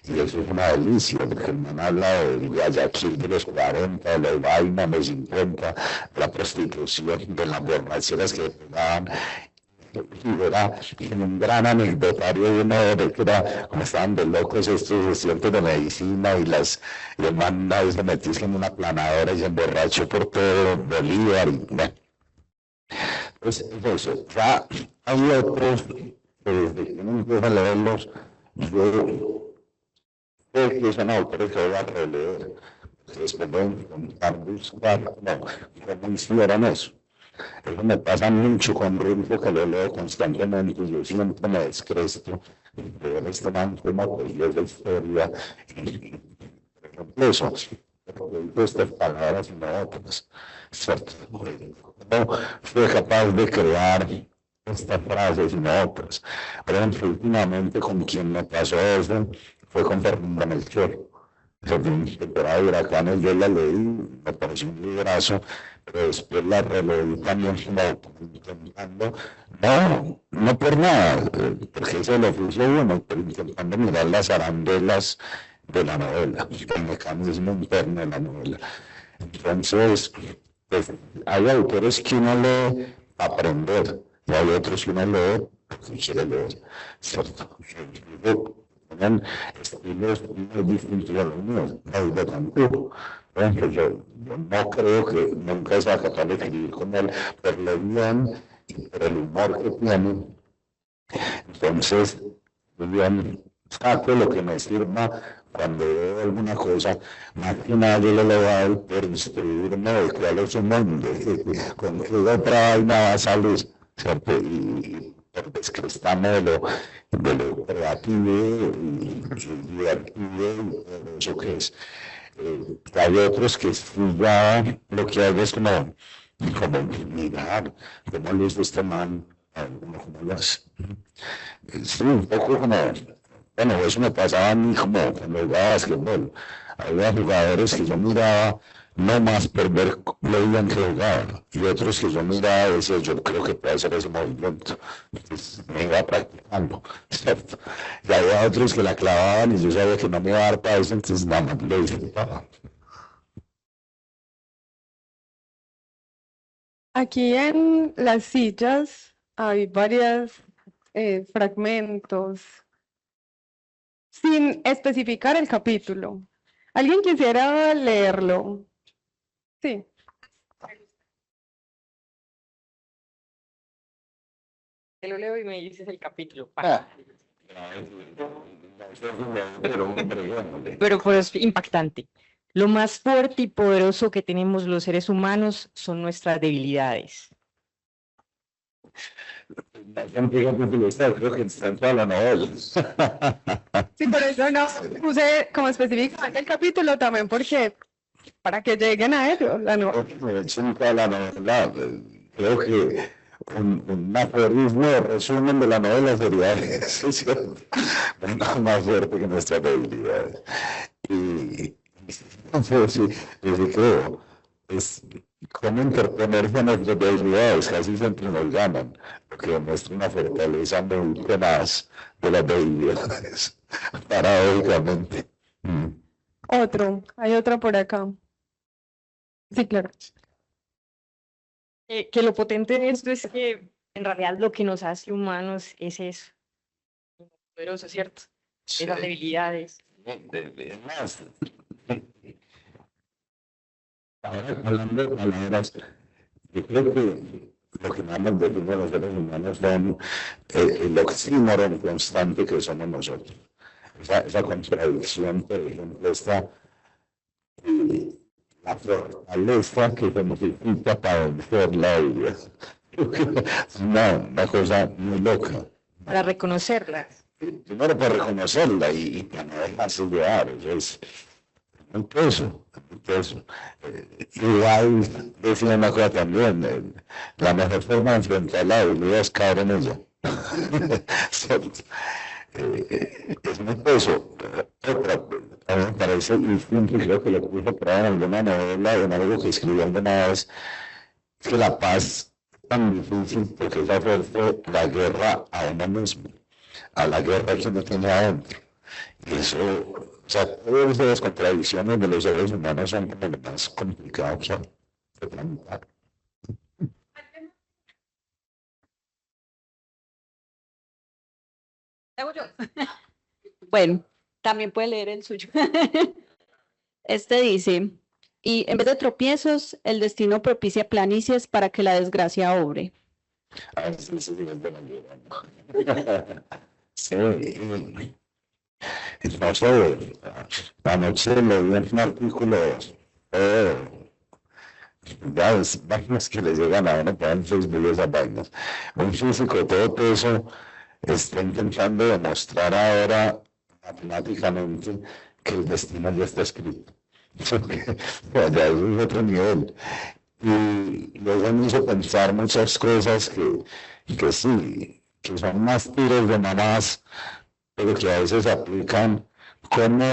Y eso es una delicia, porque el man habla de Guayaquil de los 40, de la vaina de los 50, la prostitución, de las borracheras que pegaban. Y era un gran anecdotario de uno de que era como estaban de locos estos estudiantes de medicina y el man se metió en una planadora y se emborrachó por todo Bolívar. Y, bueno. Pues eso, ya hay otros que desde que uno empieza a leerlos, yo creo que son autores que voy a releer. Después voy a intentar buscar cómo hicieron eso. Eso me pasa mucho con Rulfo, que lo leo constantemente, y yo siempre me descresto de ver este man como poesías de historia, por ejemplo, eso, porque estas palabras y no otras, ¿cierto? No fue capaz de crear estas frases y no otras. Por ejemplo, últimamente con quien me pasó eso fue con Fernando Melchor. Temporada de huracanes, yo la leí, me pareció un librazo, pero después la releí también como intentando, no por nada, porque eso lo oficio bueno, pero intentando mirar las arandelas de la novela, el mecanismo interno de la novela. Entonces, pues, hay autores que uno lee para aprender, y hay otros que uno lee que quiere leer, ¿cierto? Tenían estilos muy distintos a los míos, no de tampoco. Por ejemplo, yo no creo que nunca sea capaz de escribir con él por lo bien y por el humor que tiene. Entonces, muy bien, saco lo que me sirva cuando veo alguna cosa, más que nada yo le voy a dar por instruirme de cuál es su mundo, con qué otra vaina va a salir, ¿cierto? Y por descrestarme de lo creativo y divertido y todo eso que es. Hay otros que ya lo que hay es como mirar cómo lo hizo este man, como lo hace. Sí, un poco como, bueno, eso me pasaba a mí como cuando jugaba basquetbol. Había jugadores que yo miraba no más por ver lo bien que jugaban, y otros que yo miraba y decía, yo creo que puede hacer ese movimiento. Entonces me iba practicando, ¿cierto? Y había otros que la clavaban y yo sabía que no me iba a dar para eso, entonces nada más lo disfrutaba. Aquí en las sillas hay varios fragmentos sin especificar el capítulo. ¿Alguien quisiera leerlo? Sí. Te lo leo y me dices el capítulo. Pero pues impactante. Lo más fuerte y poderoso que tenemos los seres humanos son nuestras debilidades. Creo que está en toda la novela. Sí, por eso no puse como específicamente el capítulo también, porque para que lleguen a ello, la no. En toda la novela, creo que un aforismo de resumen de la novela sería ese, ¿cierto? Más fuerte que nuestras debilidades. Y entonces, sí, creo, es cómo interponerse a nuestras debilidades, casi siempre nos ganan, lo que demuestra una fortaleza muy tenaz de las debilidades, paradójicamente. Hay otro por acá. Sí, claro. Que lo potente de esto es que en realidad lo que nos hace humanos es eso. Poderoso, ¿cierto? Esas debilidades. Más, ahora hablando de palabras, yo creo que lo que más nos define a los seres humanos son el oxímoron constante que somos nosotros. Esa contradicción, por ejemplo, está la fortaleza que se necesita para vencer la vida. Es una cosa muy loca. Para reconocerlas. Primero para reconocerla y para no dejarse llevar. Es un peso, un peso. Igual decía una cosa también, la mejor forma de enfrentar la debilidad es caer en ella. ¿Cierto? Es un peso. A mí me parece, y siempre creo que lo puse por ahí en alguna novela, en algo que escribí alguna vez, es que la paz es tan difícil porque es hacerse la guerra a uno mismo, a la guerra que uno tiene adentro. Y eso, o sea, todas esas contradicciones de los seres humanos son como lo más complicado de tramitar. Bueno, también puede leer el suyo. Este dice, y en vez de tropiezos, el destino propicia planicies para que la desgracia obre. Ah, sí, sí, es de la guerra. Sí, no sé, anoche leí un artículo, ya es vainas que le llegan a uno en Facebook, esas vainas. Un físico todo eso está intentando demostrar ahora matemáticamente que el destino ya está escrito. Ya eso es otro nivel. Y luego me hizo pensar muchas cosas que sí, que son más tiros de mamás, pero que a veces aplican como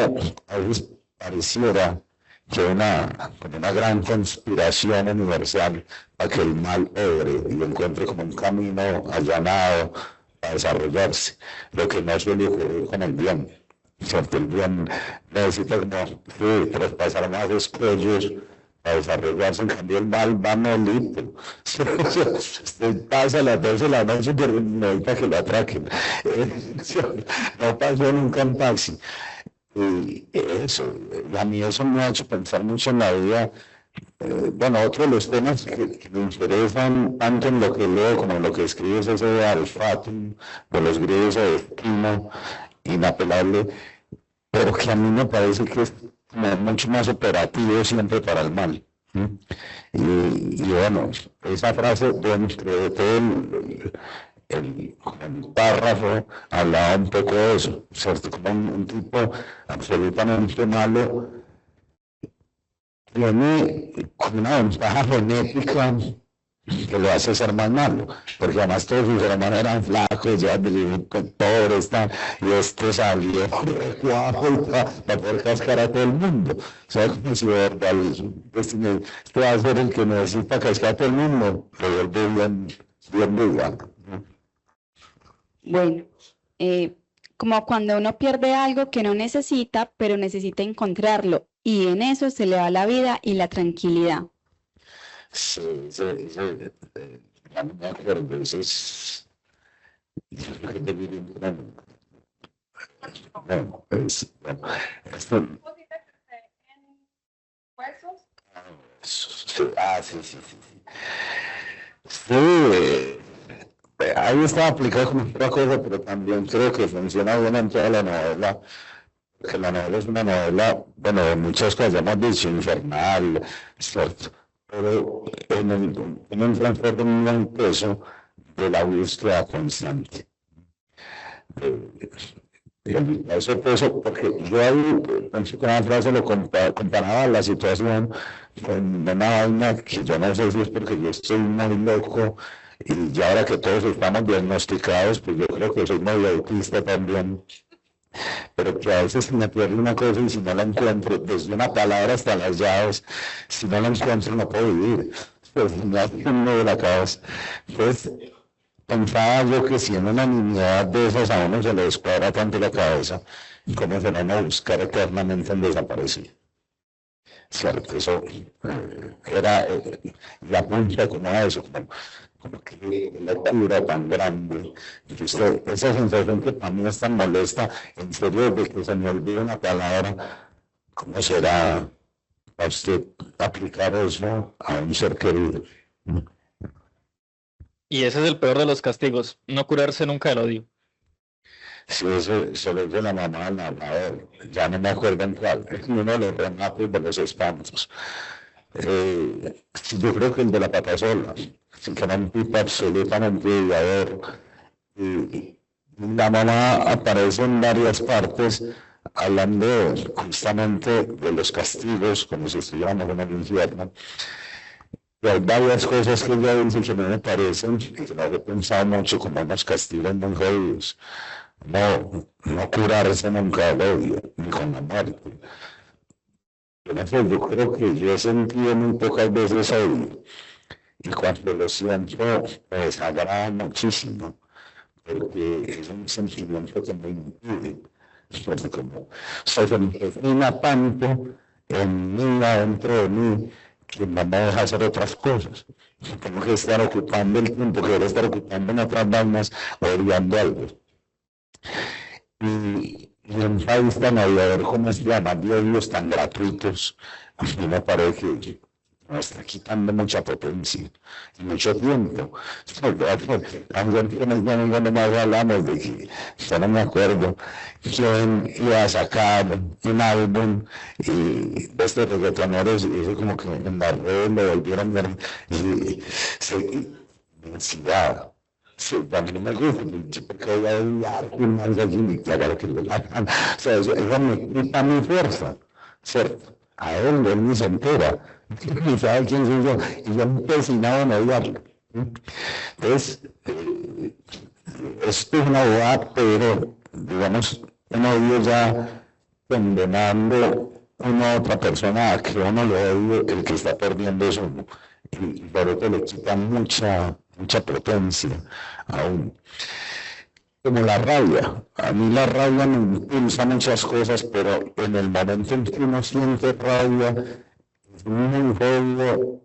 a veces pareciera que como una gran conspiración universal para que el mal obre y encuentre como un camino allanado para desarrollarse, lo que no suele ocurrir con el bien. ¿Cierto? El bien necesita como traspasar más escollos a desarrollarse, en cambio el mal va melito. Usted pasa a las 12 de la noche, pero necesita que lo atraquen. No pasó nunca en taxi. Y eso, a mí eso me ha hecho pensar mucho en la vida. Bueno, otro de los temas que me interesan tanto en lo que leo como en lo que escribo es ese de al-fatum, de los griegos, de destino inapelable, pero que a mí me parece que es mucho más operativo siempre para el mal. Y bueno, esa frase dentro de todo el párrafo hablaba un poco de eso, ¿cierto? Como un tipo absolutamente malo tiene como una ventaja genética que lo hace ser más malo, porque además todos sus hermanos eran flacos, ya pobres, y este salió guapo para poder cascar a todo el mundo. O sea, como si este va a ser el que necesita cascar a todo el mundo, lo vuelve bien viva. Bueno, como cuando uno pierde algo que no necesita, pero necesita encontrarlo, y en eso se le va la vida y la tranquilidad. Sí, ya no me acuerdo, eso es... Bueno, esto... Sí. Sí, ahí está aplicado como otra cosa, pero también creo que funciona bien en toda la novela, porque la novela es una novela, bueno, de muchas cosas, hemos dicho, infernal, cierto, pero en el transforma en un peso de la búsqueda constante. Eso porque yo ahí pensé que una frase lo comparaba la situación con una vaina que yo no sé si es porque yo estoy muy loco y ya ahora que todos estamos diagnosticados, pues yo creo que soy muy autista también, pero que a veces me pierde una cosa y si no la encuentro, desde una palabra hasta las llaves, si no la encuentro no puedo vivir, pues me hace un nudo de la cabeza. Entonces, pensaba yo que si en una niñedad de esas a uno se le descuadra tanto la cabeza, ¿cómo se van a buscar eternamente en desaparecido? Cierto, eso era la punta como a eso, como que la cura tan grande. Esa sensación que para mí es tan molesta, en serio, de que se me olvide una palabra, ¿cómo será para usted aplicar eso a un ser querido? Y ese es el peor de los castigos, no curarse nunca del odio. Sí, eso lo dice la mamá del narrador, ya no me acuerdo en cuál, es uno de los remates de los espantos. Yo creo que el de la patasola, que era un tipo absolutamente odiador. Y la mamá aparece en varias partes hablando justamente de los castigos, como si estuviéramos en el infierno. Y hay varias cosas que ella dice que no me parecen, que no he pensado mucho como unos castigos muy jodidos. No curarse nunca del odio, ni con la muerte. Yo creo que yo he sentido muy pocas veces odio. Y cuando lo siento, me desagrada muchísimo, porque es un sentimiento que me impide. O sea, se me refina tanto en mí, adentro de mí, que no me deja hacer otras cosas. Tengo que estar ocupando el tiempo, que debo estar ocupando en otras vainas, odiando algo. Y en un país tan odiador como es llamar de odios tan gratuitos, a mí me parece que nos está quitando mucha potencia y mucho tiempo. También no más hablamos de que, yo no me acuerdo quién iba a sacar un álbum y de estos reggaetoneros, y eso como que en las redes lo volvieron a ver y densidad. Sí, a mí no me gusta, porque voy a odiar un mal de allí, claro que lo hagan. O sea, eso me quita mi fuerza, ¿cierto? A él ni se entera, ni sabe quién soy yo, y yo empecinado en odiarlo. Entonces, esto es una bobada, pero, digamos, un odio ya condenando a una otra persona a que uno lo odie, el que está perdiendo es uno. Y por eso le quita mucha potencia aún. Como la rabia. A mí la rabia me impulsa muchas cosas, pero en el momento en que uno siente rabia, muy jodido,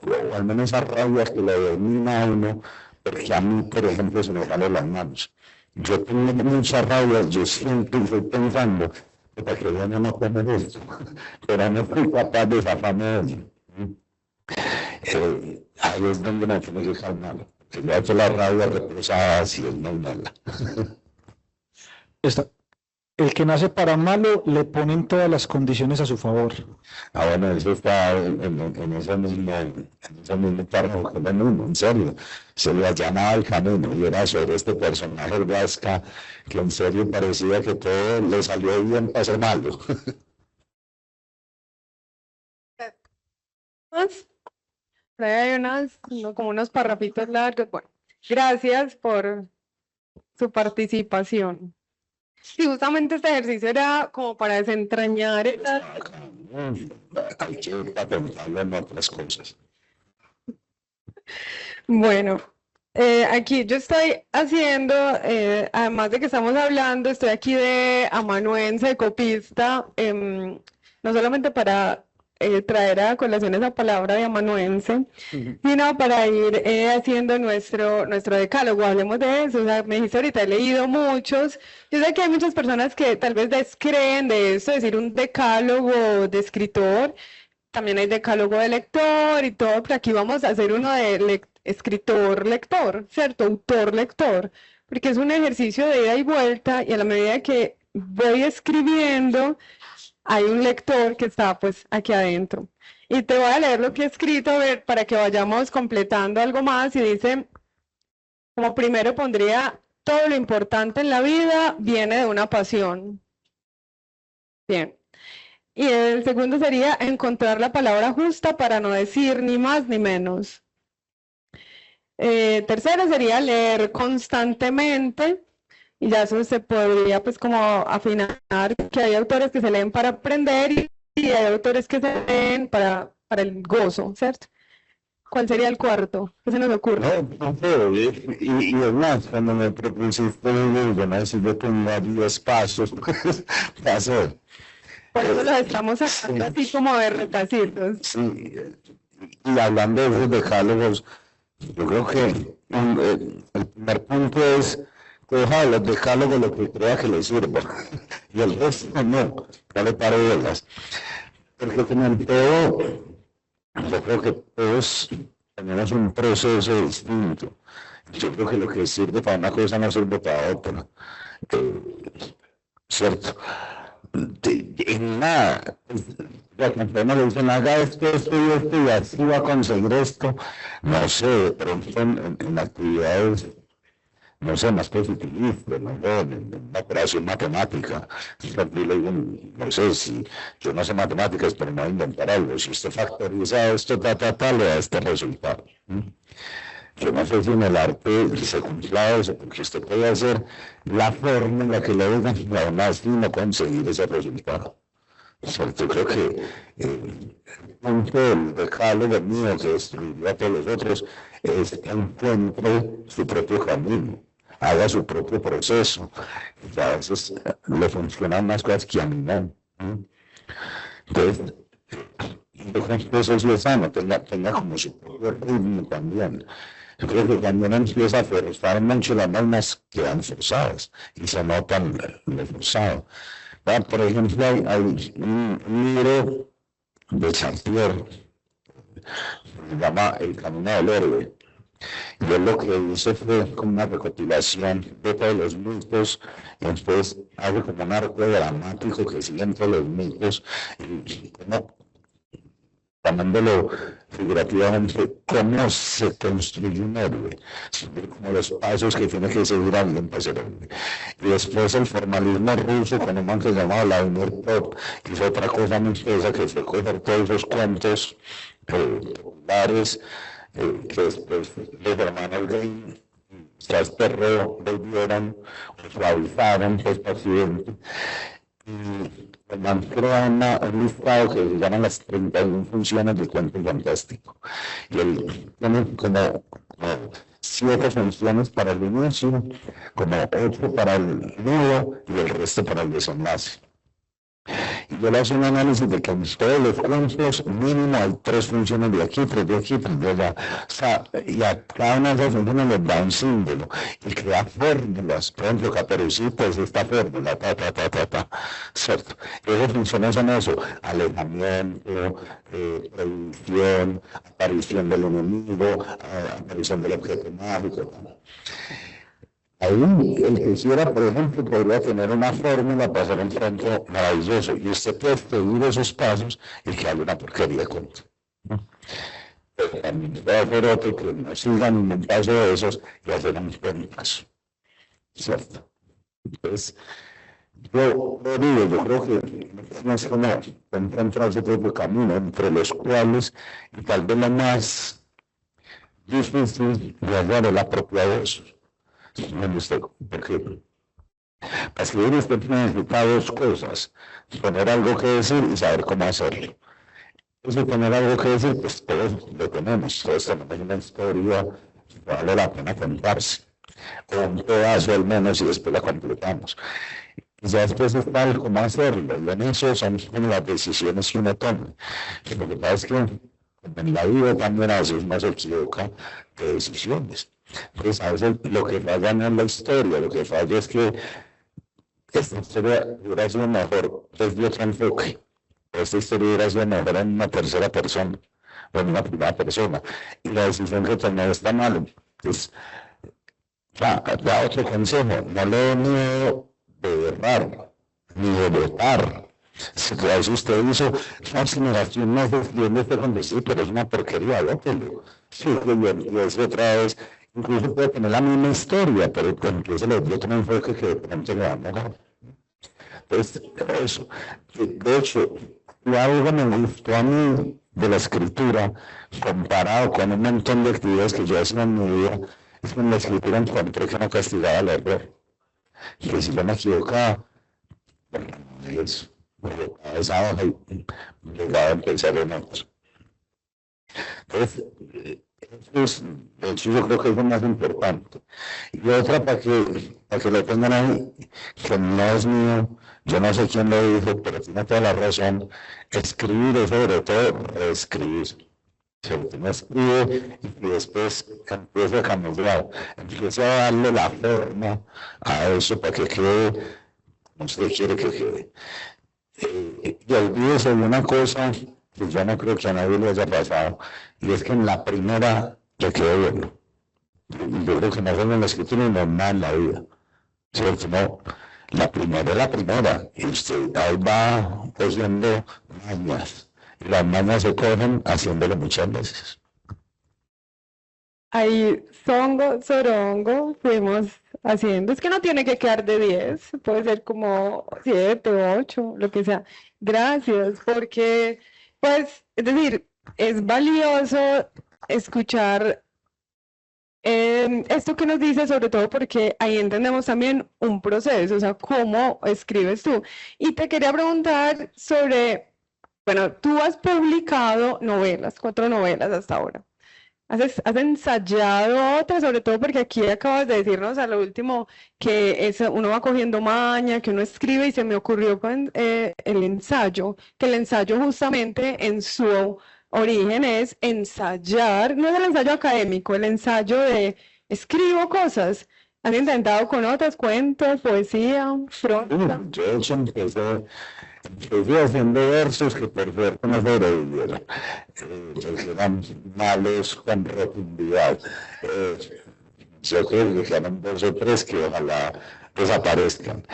o al menos esa rabia que le domina a uno, porque a mí, por ejemplo, se me salen las manos. Yo tengo mucha rabia, yo siempre estoy pensando, para que yo no comer esto, pero no soy capaz de zafarme de eso. Ahí es donde me tengo que calmar. Si le hecho la rabia represada, si es muy mala. El que nace para malo le ponen todas las condiciones a su favor. Bueno, eso está en ese mismo párrafo que ven uno, en serio. Se le allanaba el camino y era sobre este personaje Gasca que en serio parecía que todo le salió bien para ser malo. Por ahí hay como unos parrafitos largos. Bueno, gracias por su participación. Sí, justamente este ejercicio era como para desentrañar Hay que patentarlo en otras cosas. Bueno, aquí yo estoy haciendo, además de que estamos hablando, estoy aquí de amanuense, copista, no solamente para traer a colación esa palabra de amanuense, sino para ir haciendo nuestro decálogo. Hablemos de eso. O sea, me dijiste ahorita, he leído muchos. Yo sé que hay muchas personas que tal vez descreen de esto, decir un decálogo de escritor. También hay decálogo de lector y todo, pero aquí vamos a hacer uno de escritor-lector, ¿cierto? Autor-lector, porque es un ejercicio de ida y vuelta y a la medida que voy escribiendo, hay un lector que está pues aquí adentro. Y te voy a leer lo que he escrito, a ver, para que vayamos completando algo más. Y dice, como primero pondría, todo lo importante en la vida viene de una pasión. Bien. Y el segundo sería encontrar la palabra justa para no decir ni más ni menos. Tercero sería leer constantemente. Y ya eso se podría pues como afinar, que hay autores que se leen para aprender y hay autores que se leen para el gozo, ¿cierto? ¿Cuál sería el cuarto? ¿Qué se nos ocurre? No puedo, y es más, cuando me propusiste yo tengo 10 pasos para hacer. Por eso los estamos sacando así como de retacitos. Sí, y hablando de esos decálogos, yo creo que el primer punto es coja de los decálogos lo que crea que le sirva, y el resto no le pare bolas. Porque como en todo, yo creo que todos tenemos un proceso distinto. Yo creo que lo que sirve para una cosa no sirve para otra. ¿Cierto? En nada, cuando uno le dicen haga esto y así va a conseguir esto, no sé, de pronto en actividades, no sé, más positivistas, ¿no? En una operación matemática, no sé si yo no sé matemáticas, pero me voy a inventar algo, si usted factoriza esto, le da este resultado. Yo no sé si en el arte se cumpla eso, porque usted puede hacer la fórmula que le digan y aún así no conseguir ese resultado. Yo creo que el punto del decálogo mío que destruiría a todos los otros es que encuentre su propio camino, haga su propio proceso. Y a veces le funcionan más cosas que a mí no. Entonces, yo creo que eso es lo sano, tenga como su propio ritmo también. Yo creo que cuando uno empieza a forzar mucho, las normas quedan forzadas y se notan lo forzado. Por ejemplo, hay un libro de Saint-Pierre, se llama El Camino del Héroe. Y él lo que hizo fue como una recopilación de todos los mitos, y después hace como un arco dramático que sigue entre los mitos, y como llamándolo figurativamente, cómo se construye un héroe, como los pasos que tiene que seguir alguien para ser héroe. Y después el formalismo ruso, con un man que se llamaba Vladimir Top, hizo otra cosa muy espesa, que fue coger todos esos cuentos populares que después los hermanos Grimm Perro volvieron, suavizaron, pues, paciente. Y han creado un listado que se llama las 31 funciones del cuento fantástico. Y él tiene como 7 funciones para el inicio, como 8 para el nudo y el resto para el desenlace. Y yo le hago un análisis de que en todos los cuentos mínimo hay 3 funciones de aquí, 3 de aquí, 3 de allá. O sea, y a cada una de esas funciones les da un símbolo y crea fórmulas. Por ejemplo, Caperucita es esta fórmula, ¿cierto? Esas funciones son eso: alejamiento, prohibición, aparición del enemigo, aparición del objeto mágico. Ahí el que quisiera, por ejemplo, podría tener una fórmula para hacer un cuento maravilloso, y usted puede seguir esos pasos y que haga una porquería de cuento. Pero también puede hacer otro que no siga ningún paso de esos y hacer un buen paso, ¿cierto? Entonces, yo creo que no es como encontrar su propio camino, entre los cuales, y tal vez lo más difícil de hallar es la propia voz. Porque para escribir usted necesita 2 cosas: tener algo que decir y saber cómo hacerlo. Eso, tener algo que decir, pues todos lo tenemos, todos tenemos una historia que vale la pena contarse, o un pedazo al menos, y después la completamos. Y ya después está el cómo hacerlo, y en eso son como las decisiones que uno toma. Lo que pasa es que en la vida también a veces uno se equivoca de decisiones. Entonces, a veces lo que falla no es la historia, lo que falla es que esta historia hubiera sido mejor desde otro enfoque. Esta historia hubiera sido mejor en una tercera persona o en una primera persona. Y la decisión que tomó está mal. Entonces, da otro consejo: no le dé miedo de errar, ni de votar. Si usted hizo una generación más de este cuando sí, pero es una porquería, ¿no? Sí, y es otra vez. Incluso puede tener la misma historia, pero incluso le dio otro enfoque que de pronto le va mejor. Entonces, eso. De hecho, algo que me gustó a mí de la escritura, comparado con un montón de actividades que yo hacía en mi vida, es que en la escritura encontré que no castigaba el error. Que si yo me equivocaba, eso, esa hoja y llegaba a empezar en otro. Entonces, de hecho, yo creo que es lo más importante. Y otra, para que lo tengan ahí, que no es mío, yo no sé quién lo dijo, pero tiene toda la razón: escribir es sobre todo reescribir. Si uno escribe y después empieza a camuflar, empieza a darle la forma a eso para que quede como usted quiere que quede. Y olvídese de una cosa que yo no creo que a nadie le haya pasado, y es que en la primera le quedó bien. Yo creo que no solo en la escritura, sino más en la vida. ¿Cierto? No, la primera es la primera, y usted ahí va haciendo mañas, y las mañas se cogen haciéndolo muchas veces. Ahí, songo, sorongo, fuimos haciendo. Es que no tiene que quedar de 10, puede ser como 7, 8, lo que sea. Gracias, porque, pues, es decir, es valioso escuchar esto que nos dice, sobre todo porque ahí entendemos también un proceso, o sea, cómo escribes tú. Y te quería preguntar sobre, bueno, tú has publicado novelas, 4 novelas hasta ahora. ¿Has ensayado otras? Sobre todo porque aquí acabas de decirnos a lo último que uno va cogiendo maña, que uno escribe, y se me ocurrió con el ensayo, que el ensayo justamente en su origen es ensayar, no es el ensayo académico, el ensayo de escribo cosas. ¿Han intentado con otras, cuentos, poesía, prosa? Yo de hecho empecé haciendo versos que por cierto no sobrevivieron, porque eran malos con rotundidad. Yo creo que eran 2 o 3 que ojalá desaparezcan.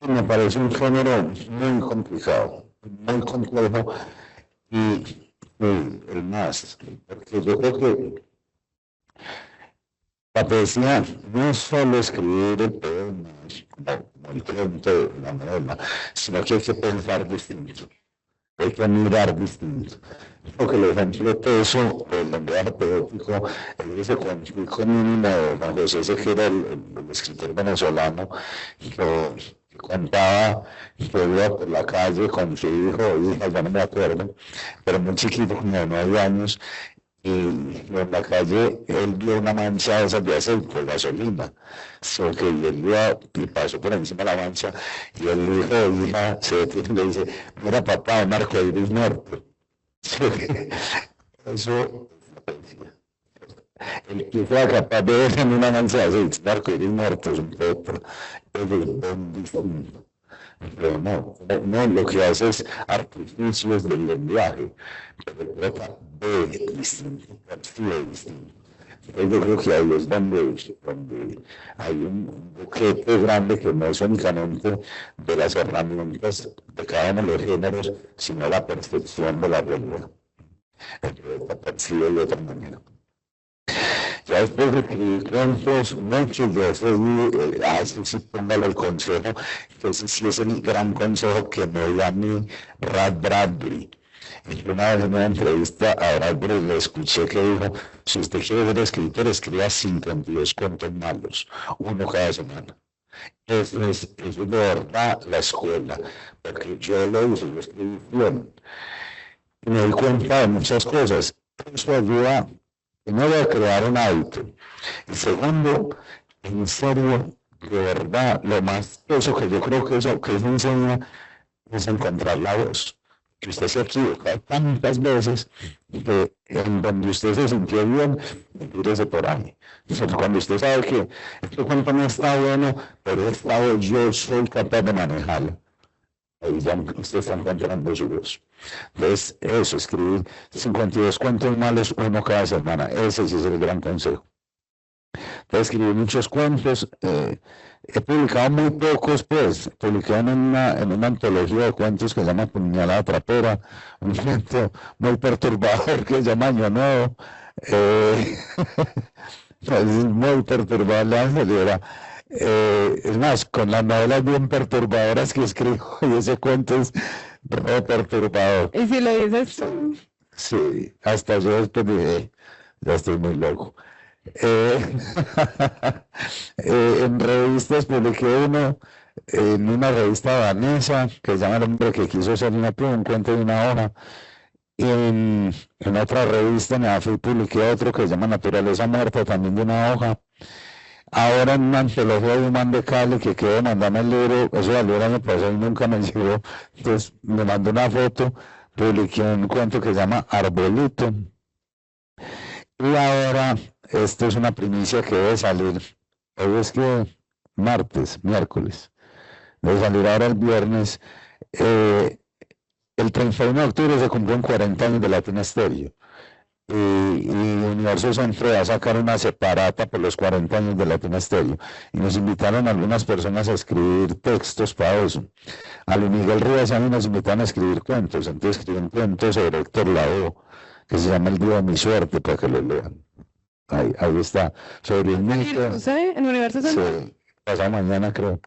Me parece un género muy complicado, muy complejo, y el más, porque yo creo que la poesía no es solo escribir el poema, como el cuento, la novela, sino que hay que pensar distinto, hay que mirar distinto. Porque el ejemplo de eso, el lenguaje poético, ese cuentico mínimo de Juan José Sequera, el escritor venezolano, que contaba que iba por la calle con su hijo o hija, ya no me acuerdo, pero muy chiquito, como de 9 años, y en la calle él vio una mancha de esas de aceite, gasolina, so que él vio y pasó por encima de la mancha y el hijo de hija se detiene y le dice, mira papá, un arcoíris muerto. Eso, el que sea capaz de ver en una mancha de aceite, un arcoíris muerto, es un poco, es distinto. Pero no, lo que hace es artificios del lenguaje, pero trata de distinto, percibe distinto. Entonces yo creo que ahí es donde hay un buquete grande que no es únicamente de las herramientas de cada uno de los géneros, sino la percepción de la realidad. El poeta percibe de otra manera. Ya después de escribir cuentos, muchos de esos, sí póngalo el consejo, que ese sí es el gran consejo que me da a mí Ray Bradbury. Y una vez en una entrevista a Bradbury le escuché que dijo, si usted quiere ser escritor, escriba 52 cuentos malos, uno cada semana. Eso es de verdad la escuela, porque yo lo hice, yo escribí bien. Y me di cuenta de muchas cosas. Eso ayuda, primero, a crear un hábito. Y segundo, en serio, de verdad, lo más eso que yo creo que eso enseña es encontrar la voz. Que usted se equivoca tantas veces que en donde usted se sintió bien, tírese por ahí. Entonces, cuando usted sabe que este cuento no está bueno, pero esta vez yo soy capaz de manejarlo, ahí ya usted está encontrando su voz. Entonces, eso, escribir 52 cuentos malos, uno cada semana, ese sí es el gran consejo. Entonces, escribí muchos cuentos, he publicado muy pocos, pues, publiqué en una antología de cuentos que se llama Puñalada Trapera, un cuento muy perturbador que se llama Año Nuevo, es muy perturbador la señora. Es más, con las novelas bien perturbadoras que escribo, y ese cuento es re perturbador. Y si lo dices tú, Sí, hasta yo después dije, ya estoy muy loco. En revistas publiqué uno, en una revista danesa que se llama El hombre que quiso ser una pluma, un cuento de una hoja. En otra revista en AFI publiqué otro que se llama Naturaleza Muerta, también de una hoja. Ahora en una antología de Human de Cali que quiero mandarme el libro, eso salió el año pasado y nunca me llegó, entonces me mandó una foto, publiqué un cuento que se llama Arbolito. Y ahora, esto es una primicia que debe salir, hoy es que miércoles, debe salir ahora el viernes. El 31 de octubre se cumplieron 40 años de Latina Stereo. Y Universo Centro va a sacar una separata por los 40 años de Latina Stereo. Y nos invitaron algunas personas a escribir textos para eso. A Luis Miguel Rivas a mí nos invitaron a escribir cuentos. Entonces escribí un cuento sobre Héctor Lavoe, que se llama El día de mi suerte, para que lo lean. Ahí está. Sobre el mito. ¿sí? En Universo Centro. Sí, pasado mañana creo.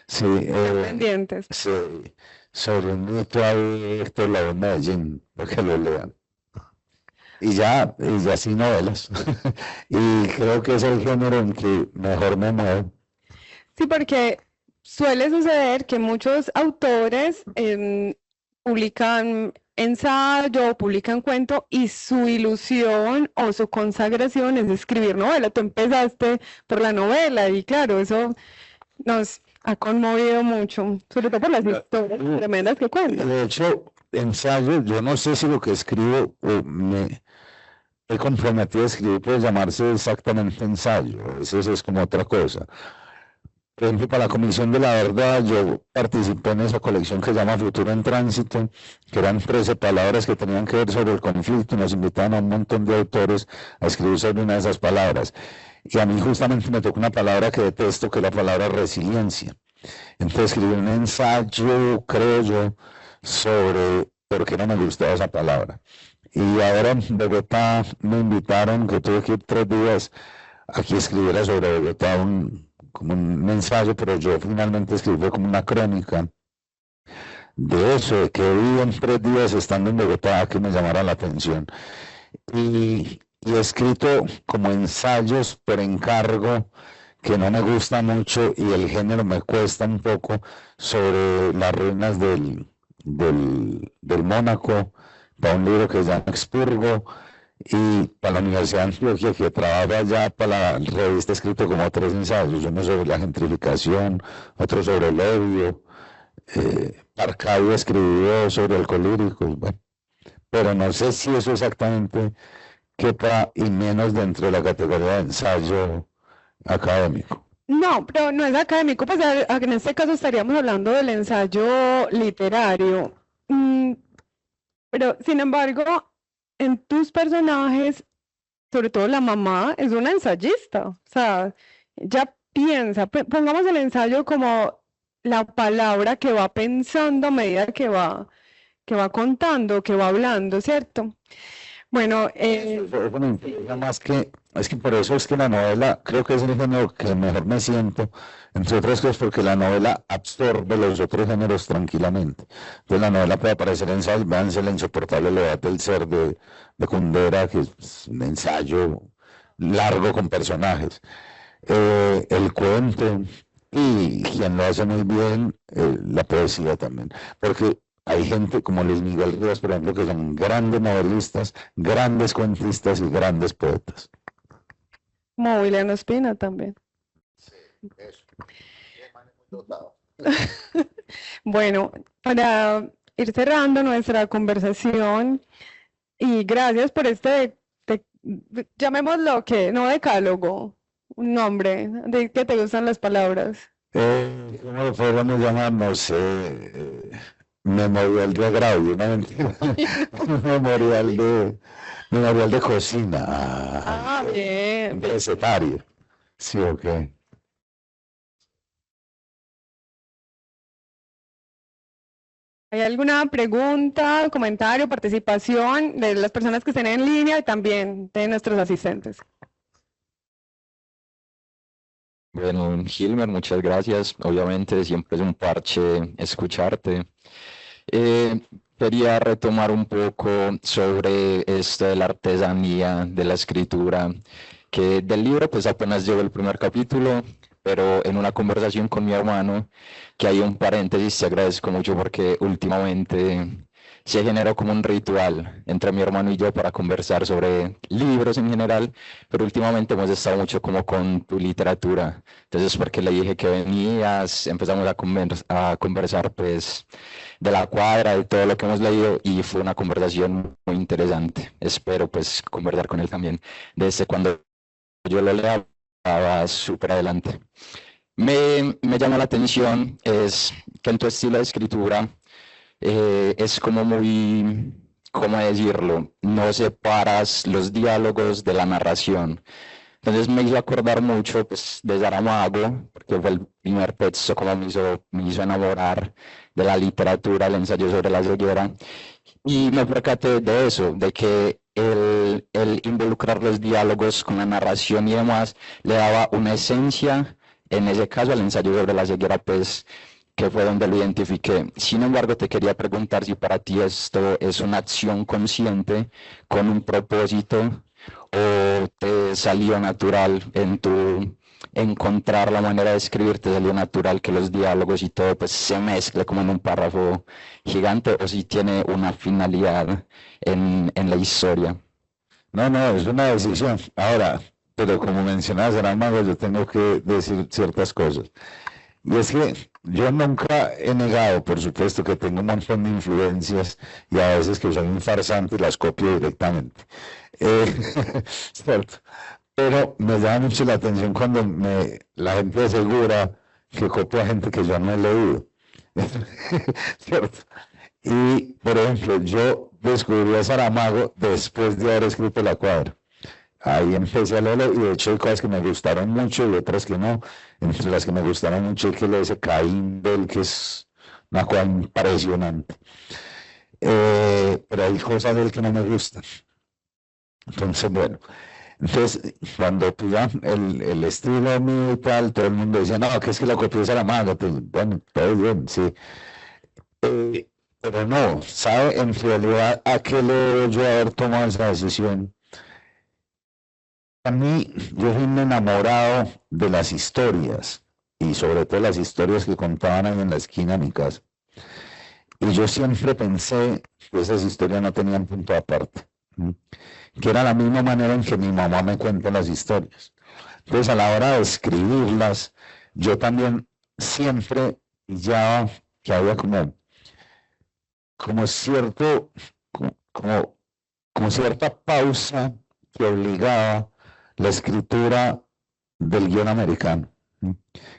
Sí, Pendientes. sí, sobre el mito hay Héctor Lavoe en Medellín, para que lo lean. Y ya sí novelas. Y creo que es el género en que mejor me muevo. Sí, porque suele suceder que muchos autores publican ensayo, publican cuento y su ilusión o su consagración es escribir novela. Tú empezaste por la novela y claro, eso nos ha conmovido mucho, sobre todo por las historias tremendas que cuentan. De hecho, ensayo, yo no sé si lo que escribo me he comprometido a escribir puede llamarse exactamente ensayo, eso es como otra cosa. Por ejemplo, para la Comisión de la Verdad, yo participé en esa colección que se llama Futuro en Tránsito, que eran 13 palabras que tenían que ver sobre el conflicto, y nos invitaban a un montón de autores a escribir sobre una de esas palabras. Y a mí justamente me tocó una palabra que detesto, que es la palabra resiliencia. Entonces escribí un ensayo, creo yo, sobre por qué no me gustaba esa palabra. Y ahora en Bogotá me invitaron, que tuve que ir 3 días, aquí escribiera sobre Bogotá como un ensayo, pero yo finalmente escribí como una crónica de eso, de que vi en 3 días estando en Bogotá que me llamara la atención. Y he escrito como ensayos por encargo, que no me gusta mucho y el género me cuesta un poco, sobre las ruinas del Mónaco, para un libro que se llama Expurgo, Y para la Universidad de Antioquia, que trabaja ya para la revista, he escrito como 3 ensayos, uno sobre la gentrificación, otro sobre el odio. Arcadio escribió sobre alcohólicos, bueno, pero no sé si eso exactamente quepa y menos dentro de la categoría de ensayo académico. No, pero no es académico, pues en este caso estaríamos hablando del ensayo literario. Pero, sin embargo, en tus personajes, sobre todo la mamá, es una ensayista. O sea, ella piensa, pongamos el ensayo como la palabra que va pensando a medida que va contando, que va hablando, ¿cierto? Bueno, Bueno, más que, es que por eso es que la novela creo que es el género que mejor me siento, entre otras cosas porque la novela absorbe los otros géneros tranquilamente. Entonces la novela puede aparecer en ensayos, véanse El insoportable levedad del ser de Kundera, que es un ensayo largo con personajes. El cuento y quien lo hace muy bien, la poesía también, porque hay gente como Luis Miguel Rivas, por ejemplo, que son grandes novelistas, grandes cuentistas y grandes poetas. como William Ospina también. Eso. Qué man muy dotado. Bueno, para ir cerrando nuestra conversación, y gracias por llamémoslo que, no decálogo, un nombre, de que te gustan las palabras. ¿Cómo lo podríamos llamar? No sé. Memorial de agravio, no mentira. memorial de cocina. Bien. Recetario. Sí, ok. ¿Hay alguna pregunta, comentario, participación de las personas que estén en línea y también de nuestros asistentes? Bueno, Gilmer, muchas gracias. Obviamente siempre es un parche escucharte. Quería retomar un poco sobre esto de la artesanía de la escritura, que del libro pues apenas llevo el primer capítulo, pero en una conversación con mi hermano, que hay un paréntesis, te agradezco mucho porque últimamente se generó como un ritual entre mi hermano y yo para conversar sobre libros en general, pero últimamente hemos estado mucho como con tu literatura. Entonces, porque le dije que venías, empezamos a conversar pues de la cuadra, de todo lo que hemos leído y fue una conversación muy interesante. Espero pues conversar con él también. Desde cuando yo lo leía, estaba súper adelante. Me llama la atención es que en tu estilo de escritura es como muy, ¿cómo decirlo? No separas los diálogos de la narración. Entonces me hizo acordar mucho pues, de Saramago, porque fue el primer texto como me hizo enamorar de la literatura, el ensayo sobre la ceguera. Y me percaté de eso, de que el involucrar los diálogos con la narración y demás le daba una esencia, en ese caso al ensayo sobre la ceguera, pues que fue donde lo identifiqué. Sin embargo, te quería preguntar si para ti esto es una acción consciente con un propósito o te salió natural en tu encontrar la manera de escribir, te salió natural que los diálogos y todo pues se mezcle como en un párrafo gigante o si tiene una finalidad en la historia. No, es una decisión. Ahora, pero como mencionaba Saramago, yo tengo que decir ciertas cosas. Y es que yo nunca he negado, por supuesto, que tengo un montón de influencias y a veces que soy un farsante y las copio directamente. ¿Cierto? Pero me llama mucho la atención cuando la gente asegura que copia a gente que yo no he leído. ¿Cierto? Y, por ejemplo, yo descubrí a Saramago después de haber escrito La Cuadra. Ahí empecé a leerlo y de hecho hay cosas que me gustaron mucho y otras que no. Entre las que me gustaron mucho es que lee ese Caín del que es una cosa impresionante. Pero hay cosas de él que no me gustan. Entonces, bueno. Entonces, cuando tú ya el estilo mío y tal, todo el mundo decía, no, que es que la copió Saramago. Pues, bueno, todo bien, sí. Pero no, ¿sabe en realidad a qué le debo yo haber tomado esa decisión? A mí, yo fui un enamorado de las historias, y sobre todo las historias que contaban ahí en la esquina de mi casa. Y yo siempre pensé que esas historias no tenían punto aparte. que era la misma manera en que mi mamá me cuenta las historias. Entonces, a la hora de escribirlas, yo también siempre ya que había como cierto, como cierta pausa que obligaba la escritura del guión americano.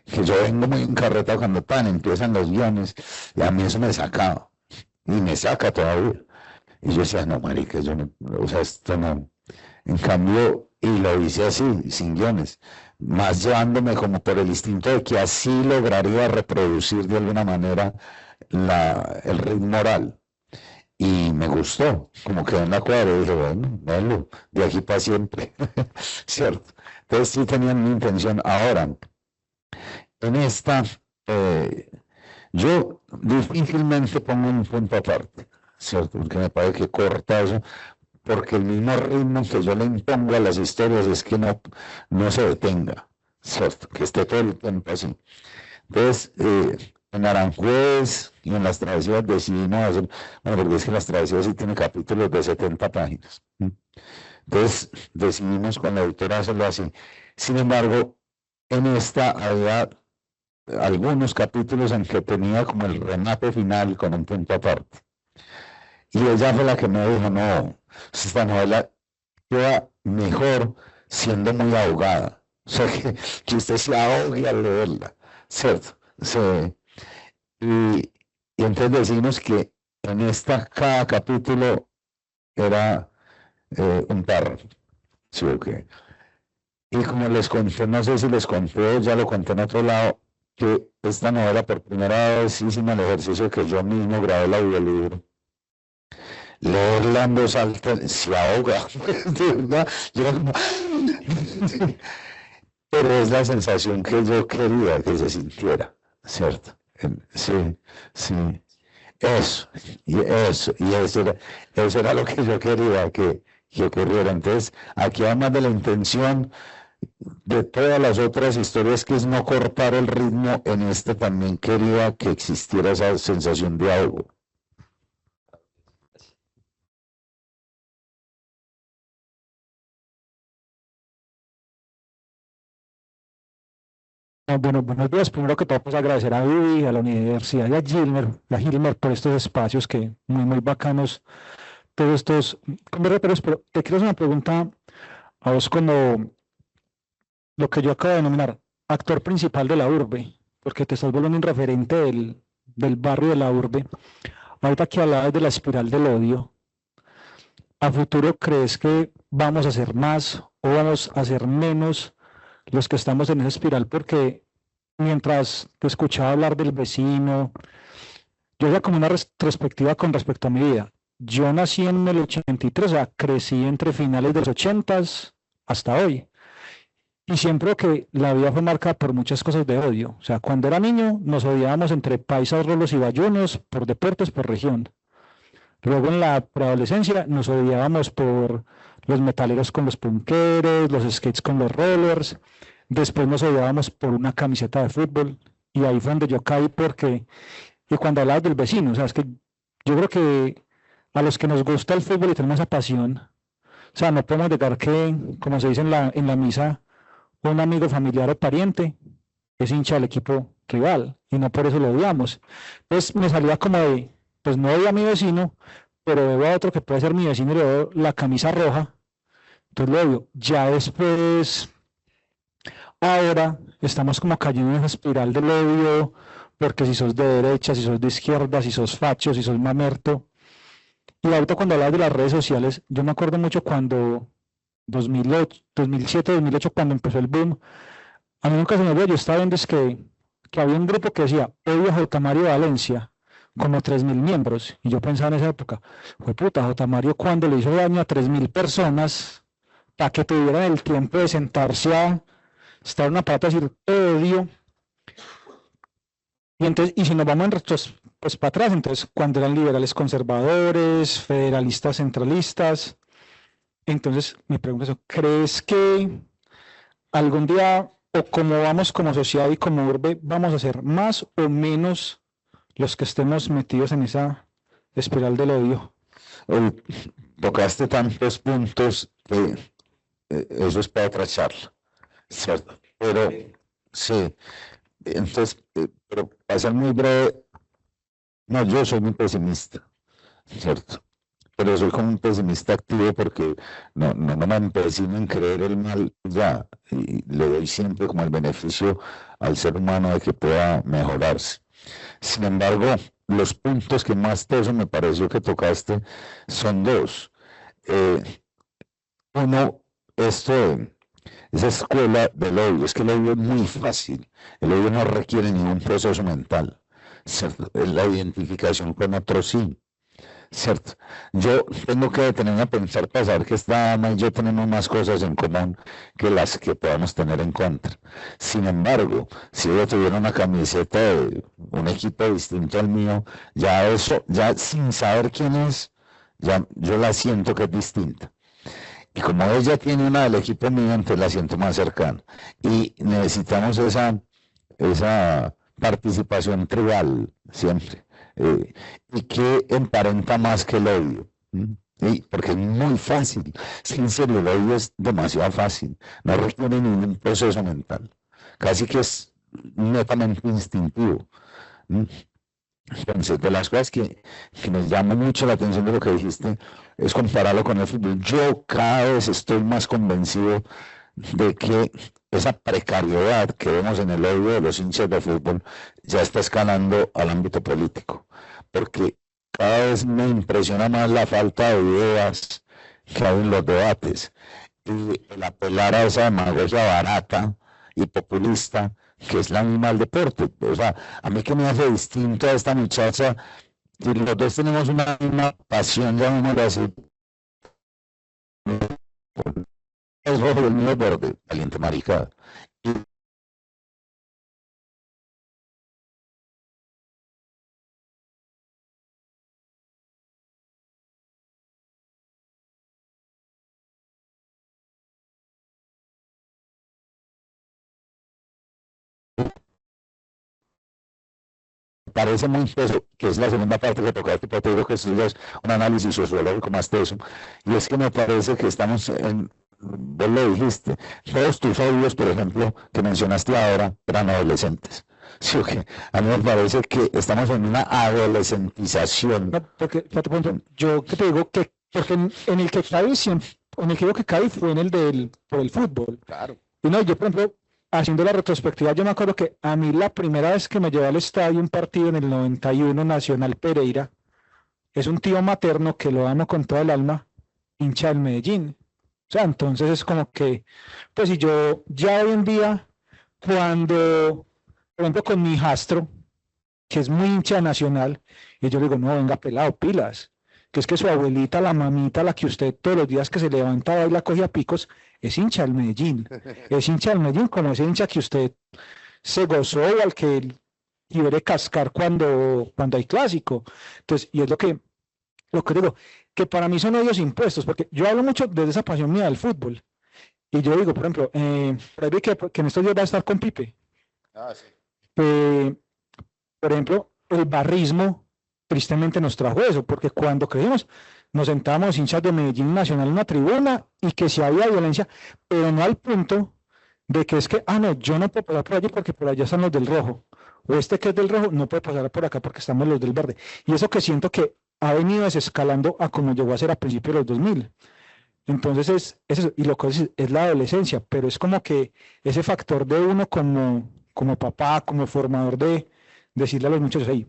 Que yo vengo muy encarretado cuando empiezan los guiones, y a mí eso me sacaba, y me saca todavía. Y yo decía, no, marica, yo no, o sea, esto no. En cambio, y lo hice así, sin guiones, más llevándome como por el instinto de que así lograría reproducir de alguna manera el ritmo oral. Y me gustó, como quedó en la cuadra, y dije, bueno, de aquí para siempre, ¿cierto? Entonces sí tenían mi intención. Ahora, en esta, yo difícilmente pongo un punto aparte, ¿cierto? Porque me parece que corta eso, porque el mismo ritmo que yo le impongo a las historias es que no se detenga, ¿cierto? Que esté todo el tiempo así. Entonces, en Aranjuez y en las travesías decidimos hacer, bueno, porque es que las travesías sí tienen capítulos de 70 páginas. Entonces, decidimos con la editora hacerlo así. Sin embargo, en esta había algunos capítulos en que tenía como el remate final con un punto aparte. Y ella fue la que me dijo, no, esta novela queda mejor siendo muy ahogada. O sea, que usted se ahogue al leerla, ¿cierto? Sí. Y entonces decimos que en cada capítulo era un párrafo. ¿Sí, okay? Y como les conté, no sé si les conté, ya lo conté en otro lado, que esta novela por primera vez hicimos el ejercicio que yo mismo grabé el audiolibro. Leerla en voz alta se ahoga, de verdad. Pero es la sensación que yo quería que se sintiera, ¿cierto? Sí, sí. Eso era lo que yo quería que ocurriera. Entonces, aquí además de la intención de todas las otras historias, que es no cortar el ritmo, en este también quería que existiera esa sensación de ahogo. Bueno, buenos días. Primero que todo, pues agradecer a Vivi, a la universidad y a Gilmer por estos espacios que muy bacanos, todos estos conversatorios. Pero te quiero hacer una pregunta a vos, como lo que yo acabo de denominar actor principal de la urbe, porque te estás volviendo un referente del barrio de la urbe. Ahorita que hablabas de la espiral del odio, ¿a futuro crees que vamos a hacer más o vamos a hacer menos los que estamos en esa espiral? Porque mientras te escuchaba hablar del vecino, yo ya como una retrospectiva con respecto a mi vida. Yo nací en el 83, o sea, crecí entre finales de los 80s hasta hoy. Y siempre que la vida fue marcada por muchas cosas de odio. O sea, cuando era niño nos odiábamos entre paisas, rolos y bayunos, por deportes, por región. Luego en la preadolescencia nos odiábamos por los metaleros con los punqueros, los skates con los rollers. Después nos odiábamos por una camiseta de fútbol. Y ahí fue donde yo caí porque... Y cuando hablabas del vecino, o sea, es que yo creo que a los que nos gusta el fútbol y tenemos esa pasión, o sea, no podemos negar que, como se dice en la misa, un amigo familiar o pariente es hincha del equipo rival y no por eso lo odiamos. Entonces me salía como de, pues no odio a mi vecino, pero veo a otro que puede ser mi vecino y le veo la camisa roja, entonces lo odio. Ya después, ahora estamos como cayendo en esa espiral del odio, porque si sos de derecha, si sos de izquierda, si sos facho, si sos mamerto. Y ahorita cuando hablas de las redes sociales, yo me acuerdo mucho cuando 2007, 2008, cuando empezó el boom, a mí nunca se me olvidó, yo estaba viendo que había un grupo que decía, odio a J. Mario Valencia, como 3.000 miembros, y yo pensaba en esa época, fue puta, J. Mario cuando le hizo daño a 3.000 personas, para que tuvieran el tiempo de sentarse a estar una pata y decir, odio. Y entonces, y si nos vamos pues para atrás, entonces cuando eran liberales conservadores, federalistas centralistas, entonces mi pregunta es, ¿crees que algún día, o como vamos como sociedad y como urbe, vamos a ser más o menos los que estemos metidos en esa espiral del odio? tocaste tantos puntos que eso es para otra charla, ¿cierto? Pero sí, entonces, pero para ser muy breve, no, yo soy muy pesimista, ¿cierto? Pero soy como un pesimista activo porque no me empecino en creer el mal ya, y le doy siempre como el beneficio al ser humano de que pueda mejorarse. Sin embargo, los puntos que más teso me pareció que tocaste son dos. Uno, esa escuela del odio, es que el odio es muy fácil, el odio no requiere ningún proceso mental, ¿cierto? Es la identificación con otro sí, ¿cierto? Yo tengo que detenerme a pensar para saber que esta dama y yo tenemos más cosas en común que las que podamos tener en contra. Sin embargo, si ella tuviera una camiseta de un equipo distinto al mío, ya eso, ya sin saber quién es, ya yo la siento que es distinta. Y como ella tiene una del equipo mío, entonces la siento más cercana. Y necesitamos esa participación tribal siempre. Y que emparenta más que el odio. Porque es muy fácil. En serio, el odio es demasiado fácil. No requiere ningún proceso mental. Casi que es netamente instintivo. Entonces, de las cosas que me llama mucho la atención de lo que dijiste es compararlo con el fútbol. Yo cada vez estoy más convencido de que esa precariedad que vemos en el odio de los hinchas de fútbol ya está escalando al ámbito político, porque cada vez me impresiona más la falta de ideas que hay en los debates y el apelar a esa demagogia barata y populista que es la misma del deporte. O sea, a mí que me hace distinto a esta muchacha, y los dos tenemos una misma pasión, llamémoslo así, es rojo y el mío es verde, caliente marica. Parece muy teso, que es la segunda parte que tocaste, pero te digo que eso ya es un análisis sociológico más teso, y es que me parece que estamos vos lo dijiste, todos tus odios, por ejemplo, que mencionaste ahora, eran adolescentes. Sí, okay. A mí me parece que estamos en una adolescentización. No, porque, yo que te digo que, porque en el que caí siempre, en el que digo que caí fue en el por el fútbol. Claro. Y no, yo por ejemplo, haciendo la retrospectiva, yo me acuerdo que a mí la primera vez que me llevé al estadio un partido en el 91, Nacional Pereira, es un tío materno que lo amo con toda el alma, hincha del Medellín. O sea, entonces es como que, pues si yo ya hoy en día, cuando, por ejemplo, con mi hijastro, que es muy hincha de Nacional, y yo le digo, no, venga, pelado, pilas, que es que su abuelita, la mamita, la que usted todos los días que se levanta y la coge a picos, es hincha del Medellín, es hincha del Medellín, como ese hincha que usted se gozó o al que quiere cascar cuando hay clásico. Entonces, y es lo que digo, que para mí son odios impuestos, porque yo hablo mucho desde esa pasión mía del fútbol, y yo digo, por ejemplo, por ahí vi que en estos días va a estar con Pipe. Ah, sí. Por ejemplo, el barrismo tristemente nos trajo eso, porque cuando crecimos nos sentábamos hinchas de Medellín Nacional en una tribuna y que si había violencia, pero no al punto de que es que, no, yo no puedo pasar por allí porque por allá están los del rojo, o este que es del rojo no puede pasar por acá porque estamos los del verde. Y eso que siento que ha venido desescalando a como llegó a ser a principios de los 2000. Entonces es eso, y lo que es la adolescencia, pero es como que ese factor de uno como papá, como formador de decirle a los muchachos, hey,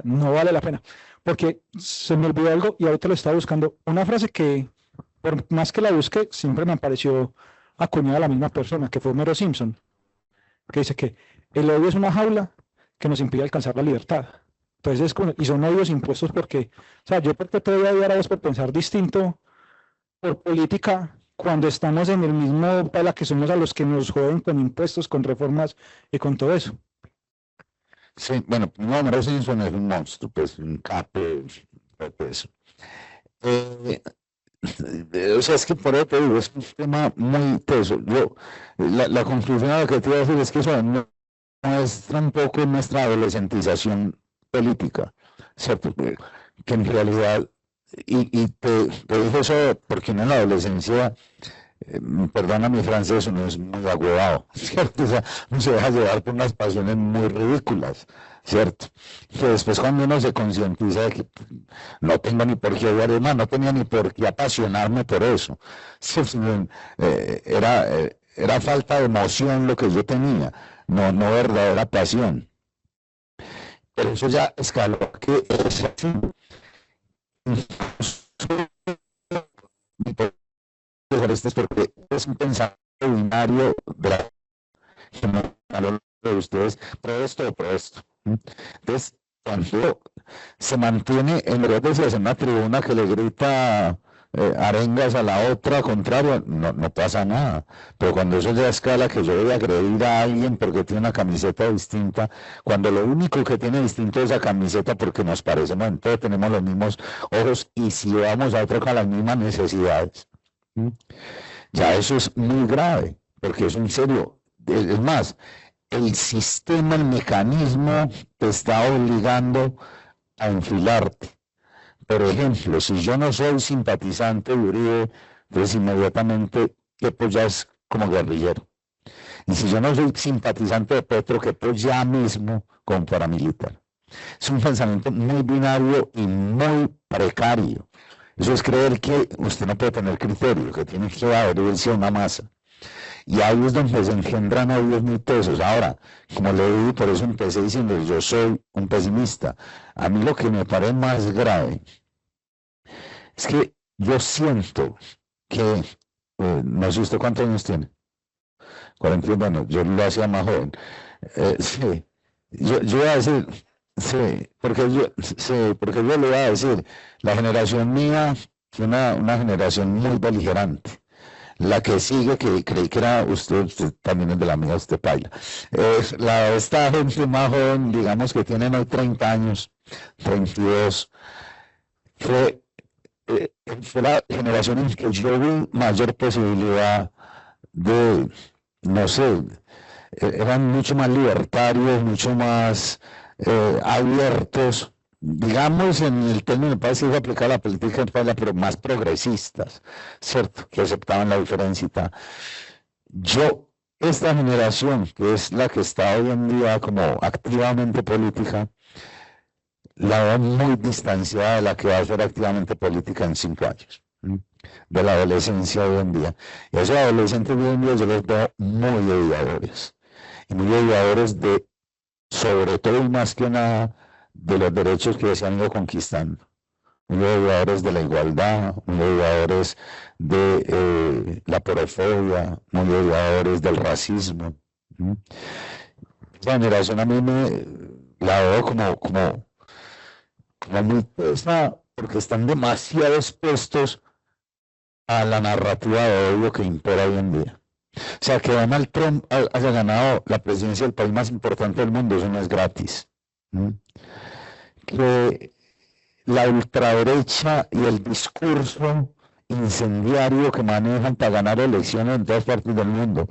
no vale la pena, porque se me olvidó algo y ahorita lo estaba buscando, una frase que por más que la busque siempre me apareció acuñada a la misma persona, que fue Homero Simpson, que dice que el odio es una jaula que nos impide alcanzar la libertad. Entonces y son odios impuestos porque, o sea, yo porque te voy a odiar a vos por pensar distinto por política cuando estamos en el mismo pala que somos a los que nos joden con impuestos, con reformas y con todo eso. Sí, bueno, no, Homero Simpson es un monstruo, pues un cape, pues. O sea, es que por eso te digo, es un tema muy teso. La conclusión a la que te iba a decir es que eso no es tampoco nuestra adolescentización política, ¿cierto? Que en realidad y te dije eso porque uno en la adolescencia, perdona mi francés, uno es muy agüevado, ¿cierto? O sea, uno se deja llevar por unas pasiones muy ridículas, ¿cierto? Que después cuando uno se concientiza de que no tengo ni por qué odiar, más, no tenía ni por qué apasionarme por eso. Sí, era falta de emoción lo que yo tenía, no verdadera pasión. Pero eso ya escaló que es así. Porque es un pensamiento binario de ustedes, por esto. Entonces, cuando se mantiene, en lugar de ser una tribuna que le grita arengas a la otra contraria, no pasa nada. Pero cuando eso ya escala que yo voy a agredir a alguien porque tiene una camiseta distinta, cuando lo único que tiene distinto es esa camiseta porque nos parecemos, entonces tenemos los mismos ojos y si vamos a otro con las mismas necesidades. Ya eso es muy grave, porque es en serio. Es más, el sistema, el mecanismo te está obligando a enfilarte. Por ejemplo, si yo no soy simpatizante de Uribe, pues inmediatamente Kepo ya es como guerrillero. Y si yo no soy simpatizante de Petro, Kepo ya mismo como paramilitar. Es un pensamiento muy binario y muy precario. Eso es creer que usted no puede tener criterio, que tiene que adherirse a una masa. Y ahí es donde se engendran odios muy tesos. Ahora, como le digo, por eso empecé diciendo, yo soy un pesimista. A mí lo que me parece más grave es que yo siento que, no sé usted cuántos años tiene, 41 años, yo lo hacía más joven. Sí, yo voy a decir, sí, porque yo le voy a decir, la generación mía fue una generación muy beligerante. La que sigue, que creí que era usted también es de la mía, usted paila. Esta gente más joven, digamos que tienen hoy 30 años, 32, fue la generación en que yo vi mayor posibilidad de, no sé, eran mucho más libertarios, mucho más abiertos, digamos, en el término para decir aplicar la política en Paila, pero más progresistas, ¿cierto? Que aceptaban la diferencia y tal. Yo, esta generación, que es la que está hoy en día como activamente política, la veo muy distanciada de la que va a ser activamente política en 5 años, de la adolescencia hoy en día. Y a esos adolescentes hoy en día yo los veo muy odiadores, y muy odiadores de, sobre todo y más que nada, de los derechos que se han ido conquistando, muy odiadores de la igualdad, muy odiadores de la porofobia, muy odiadores del racismo. Esa generación a mí la veo como muy pesa, porque están demasiado expuestos a la narrativa de odio que impera hoy en día. O sea, que Donald Trump haya ganado la presidencia del país más importante del mundo, eso no es gratis. Que la ultraderecha y el discurso incendiario que manejan para ganar elecciones en todas partes del mundo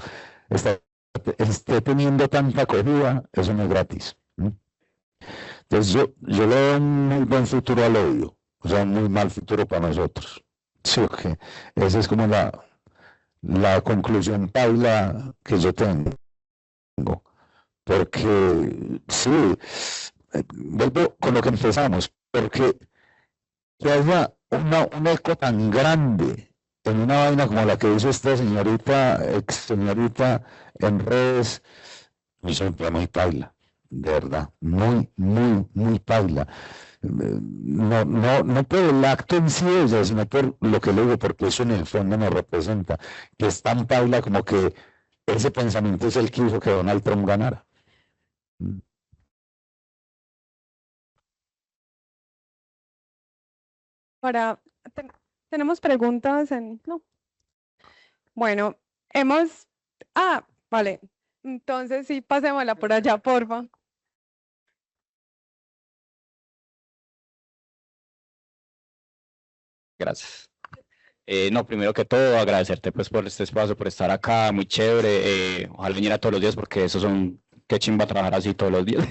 esté teniendo tanta acogida, eso no es gratis. Entonces yo le doy un muy buen futuro al odio, o sea, un muy mal futuro para nosotros. Sí, okay. Esa es como la conclusión paila que yo tengo. Porque sí, vuelvo con lo que empezamos, porque que haya un eco tan grande en una vaina como la que hizo esta señorita, ex señorita en redes, eso me muy paila, de verdad, muy paila. No por el acto en sí de ella, sino por lo que le digo, porque eso en el fondo me representa, que es tan paila como que ese pensamiento es el que hizo que Donald Trump ganara. Tenemos preguntas no. Bueno, vale. Entonces sí, pasémosla por allá, porfa. Gracias. No, primero que todo, agradecerte pues por este espacio, por estar acá, muy chévere. Ojalá viniera todos los días porque eso qué chimba trabajar así todos los días.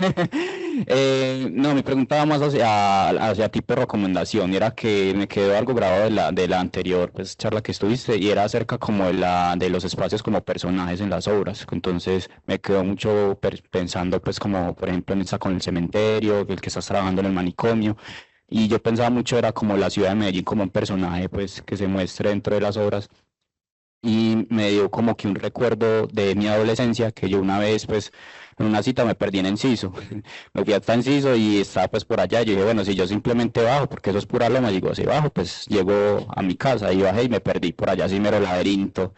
No, mi pregunta va más hacia tipo recomendación, y era que me quedó algo grabado de la anterior pues, charla que estuviste, y era acerca como de los espacios como personajes en las obras. Entonces me quedó mucho pensando pues como por ejemplo en esa con el cementerio, el que estás trabajando en el manicomio, y yo pensaba mucho era como la ciudad de Medellín como un personaje pues que se muestre dentro de las obras. Y me dio como que un recuerdo de mi adolescencia, que yo una vez, pues, en una cita me perdí en Enciso. Me fui hasta Enciso y estaba pues por allá. Yo dije, bueno, si yo simplemente bajo, porque eso es pura loma, digo, si bajo, pues llego a mi casa y bajé y me perdí por allá, así mero laberinto.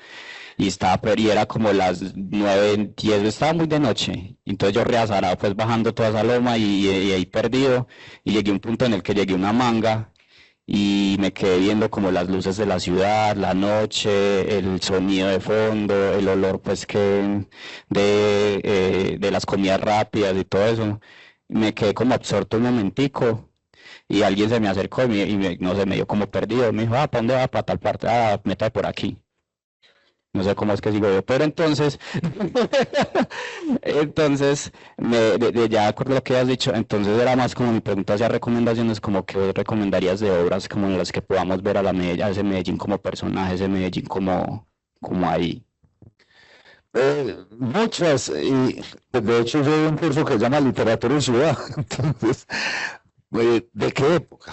Y estaba, pero y era como las 9, 10, estaba muy de noche. Entonces yo reazarado, pues bajando toda esa loma y ahí perdido. Y llegué a un punto en el que llegué a una manga y me quedé viendo como las luces de la ciudad, la noche, el sonido de fondo, el olor pues que de las comidas rápidas y todo eso. Me quedé como absorto un momentico y alguien se me acercó no sé, me dio como perdido. Me dijo, ¿para dónde va? Para tal parte, meta por aquí. No sé cómo es que sigo yo, pero entonces, entonces, ya de acuerdo a lo que has dicho, entonces era más como mi pregunta hacia recomendaciones, como que vos recomendarías de obras como en las que podamos ver a ese Medellín como personaje, ese Medellín como ahí. Muchas, y de hecho yo doy un curso que se llama Literatura y Ciudad. Entonces, ¿de qué época?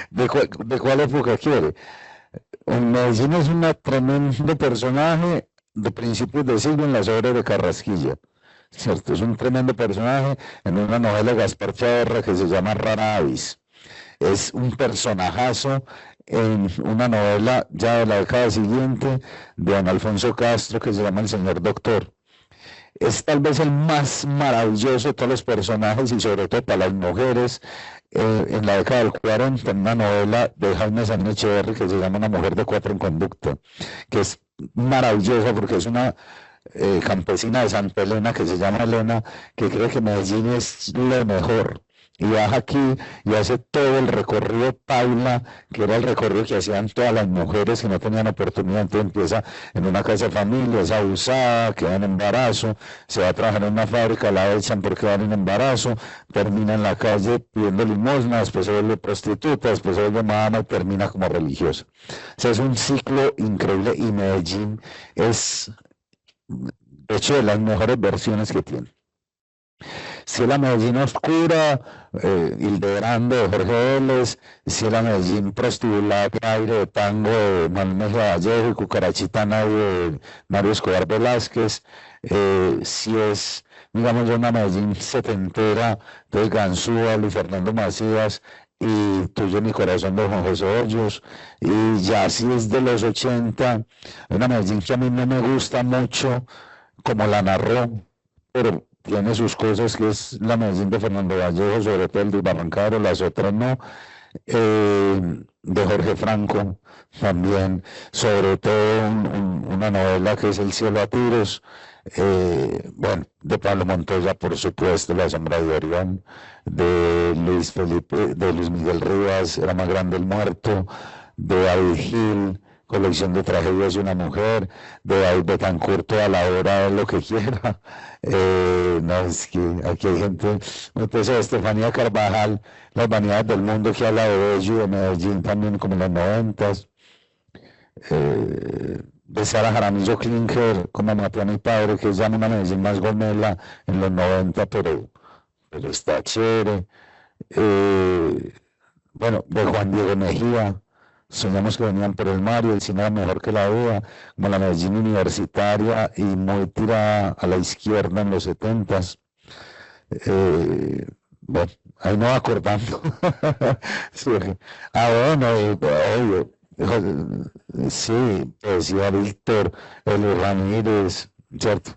¿De cuál época quiere? Medellín es un tremendo personaje de principios de siglo en las obras de Carrasquilla, ¿cierto? Es un tremendo personaje en una novela de Gaspar Chaverra que se llama Rara Avis. Es un personajazo en una novela ya de la década siguiente de don Alfonso Castro que se llama El Señor Doctor. Es tal vez el más maravilloso de todos los personajes y sobre todo para las mujeres. En la década del 40, en una novela de Jaime Sáenz Echeverri que se llama Una mujer de 4 en conducta, que es maravillosa porque es una campesina de Santa Elena que se llama Elena, que cree que Medellín es lo mejor. Y baja aquí y hace todo el recorrido Paula, que era el recorrido que hacían todas las mujeres que no tenían oportunidad. Entonces empieza en una casa de familia, es abusada, queda en embarazo, se va a trabajar en una fábrica, la echan por quedar en embarazo, termina en la calle pidiendo limosna, después se vuelve prostituta, después se vuelve madama y termina como religiosa. O sea, es un ciclo increíble y Medellín es, de hecho, de las mejores versiones que tiene. Si la Medellín oscura, Hildebrando de Jorge Vélez, si la Medellín prostibulada, aire de tango de Manuel Mejía Vallejo y Cucarachitana de Mario Escobar Velázquez, si es, digamos, una Medellín setentera de Ganzúa, Luis Fernando Macías y Tuyo mi corazón de Juan José Hoyos, y ya si es de los 80, una Medellín que a mí no me gusta mucho como la narró, pero tiene sus cosas, que es la Medellín de Fernando Vallejo, sobre todo el de Barrancaro, las otras no, de Jorge Franco también, sobre todo una novela que es El cielo a tiros, bueno, de Pablo Montoya, por supuesto, La sombra de Orión, de Luis Miguel Rivas, Era más grande el muerto, de David Gil, Colección de tragedias de una mujer, de David Betancourt, Toda la hora de lo que quiera. No, es que aquí hay gente, entonces Estefanía Carvajal, Las vanidades del mundo, que habla de Bello y de Medellín también como en los 90s. De Sara Jaramillo Klinker, como Maté a mi padre, que es ya una Medellín más gomela en los 90, pero está chévere. Bueno, de Juan Diego Mejía, Soñamos que venían por el mar y el cine era mejor que la vida, como la Medellín universitaria y muy tirada a la izquierda en los 70s. Bueno, ahí no va acordando. Sí, bueno, obvio. Sí, decía Víctor, Eli Ramírez, ¿cierto?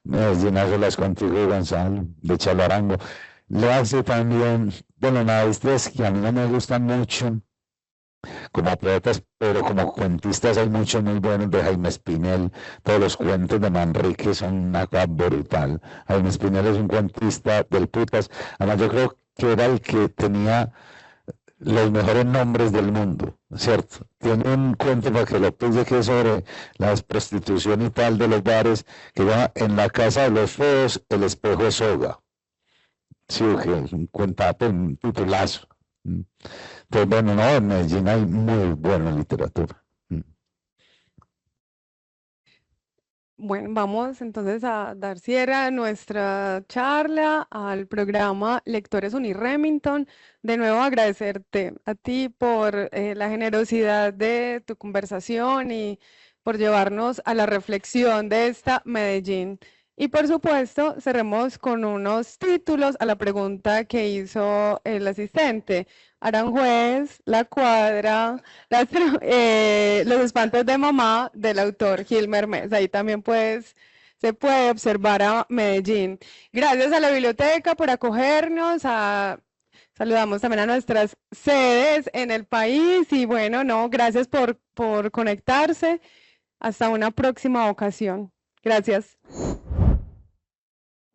Medellín a solas contigo y Gonzalo, de Chalarango. Le hace también, bueno, nadistas que a mí no me gustan mucho como poetas, pero como cuentistas hay muchos muy buenos, de Jaime Espinel. Todos los cuentos de Manrique son una cosa brutal. Jaime Espinel es un cuentista del putas. Además, yo creo que era el que tenía los mejores nombres del mundo, ¿cierto? Tiene un cuento, para que lo puse, que es sobre la prostitución y tal de los bares, que llama En la casa de los feos, el espejo es soga. Sí, ok, un cuentato, un titulazo. Entonces, bueno, no, en Medellín hay muy buena literatura. Bueno, vamos entonces a dar cierre a nuestra charla, al programa Lectores Uniremington. De nuevo agradecerte a ti por la generosidad de tu conversación y por llevarnos a la reflexión de esta Medellín. Y por supuesto, cerremos con unos títulos a la pregunta que hizo el asistente. Aranjuez, La Cuadra, Los espantos de mamá, del autor Gilmer Mes. Ahí también se puede observar a Medellín. Gracias a la biblioteca por acogernos, saludamos también a nuestras sedes en el país y bueno, no, gracias por conectarse. Hasta una próxima ocasión. Gracias.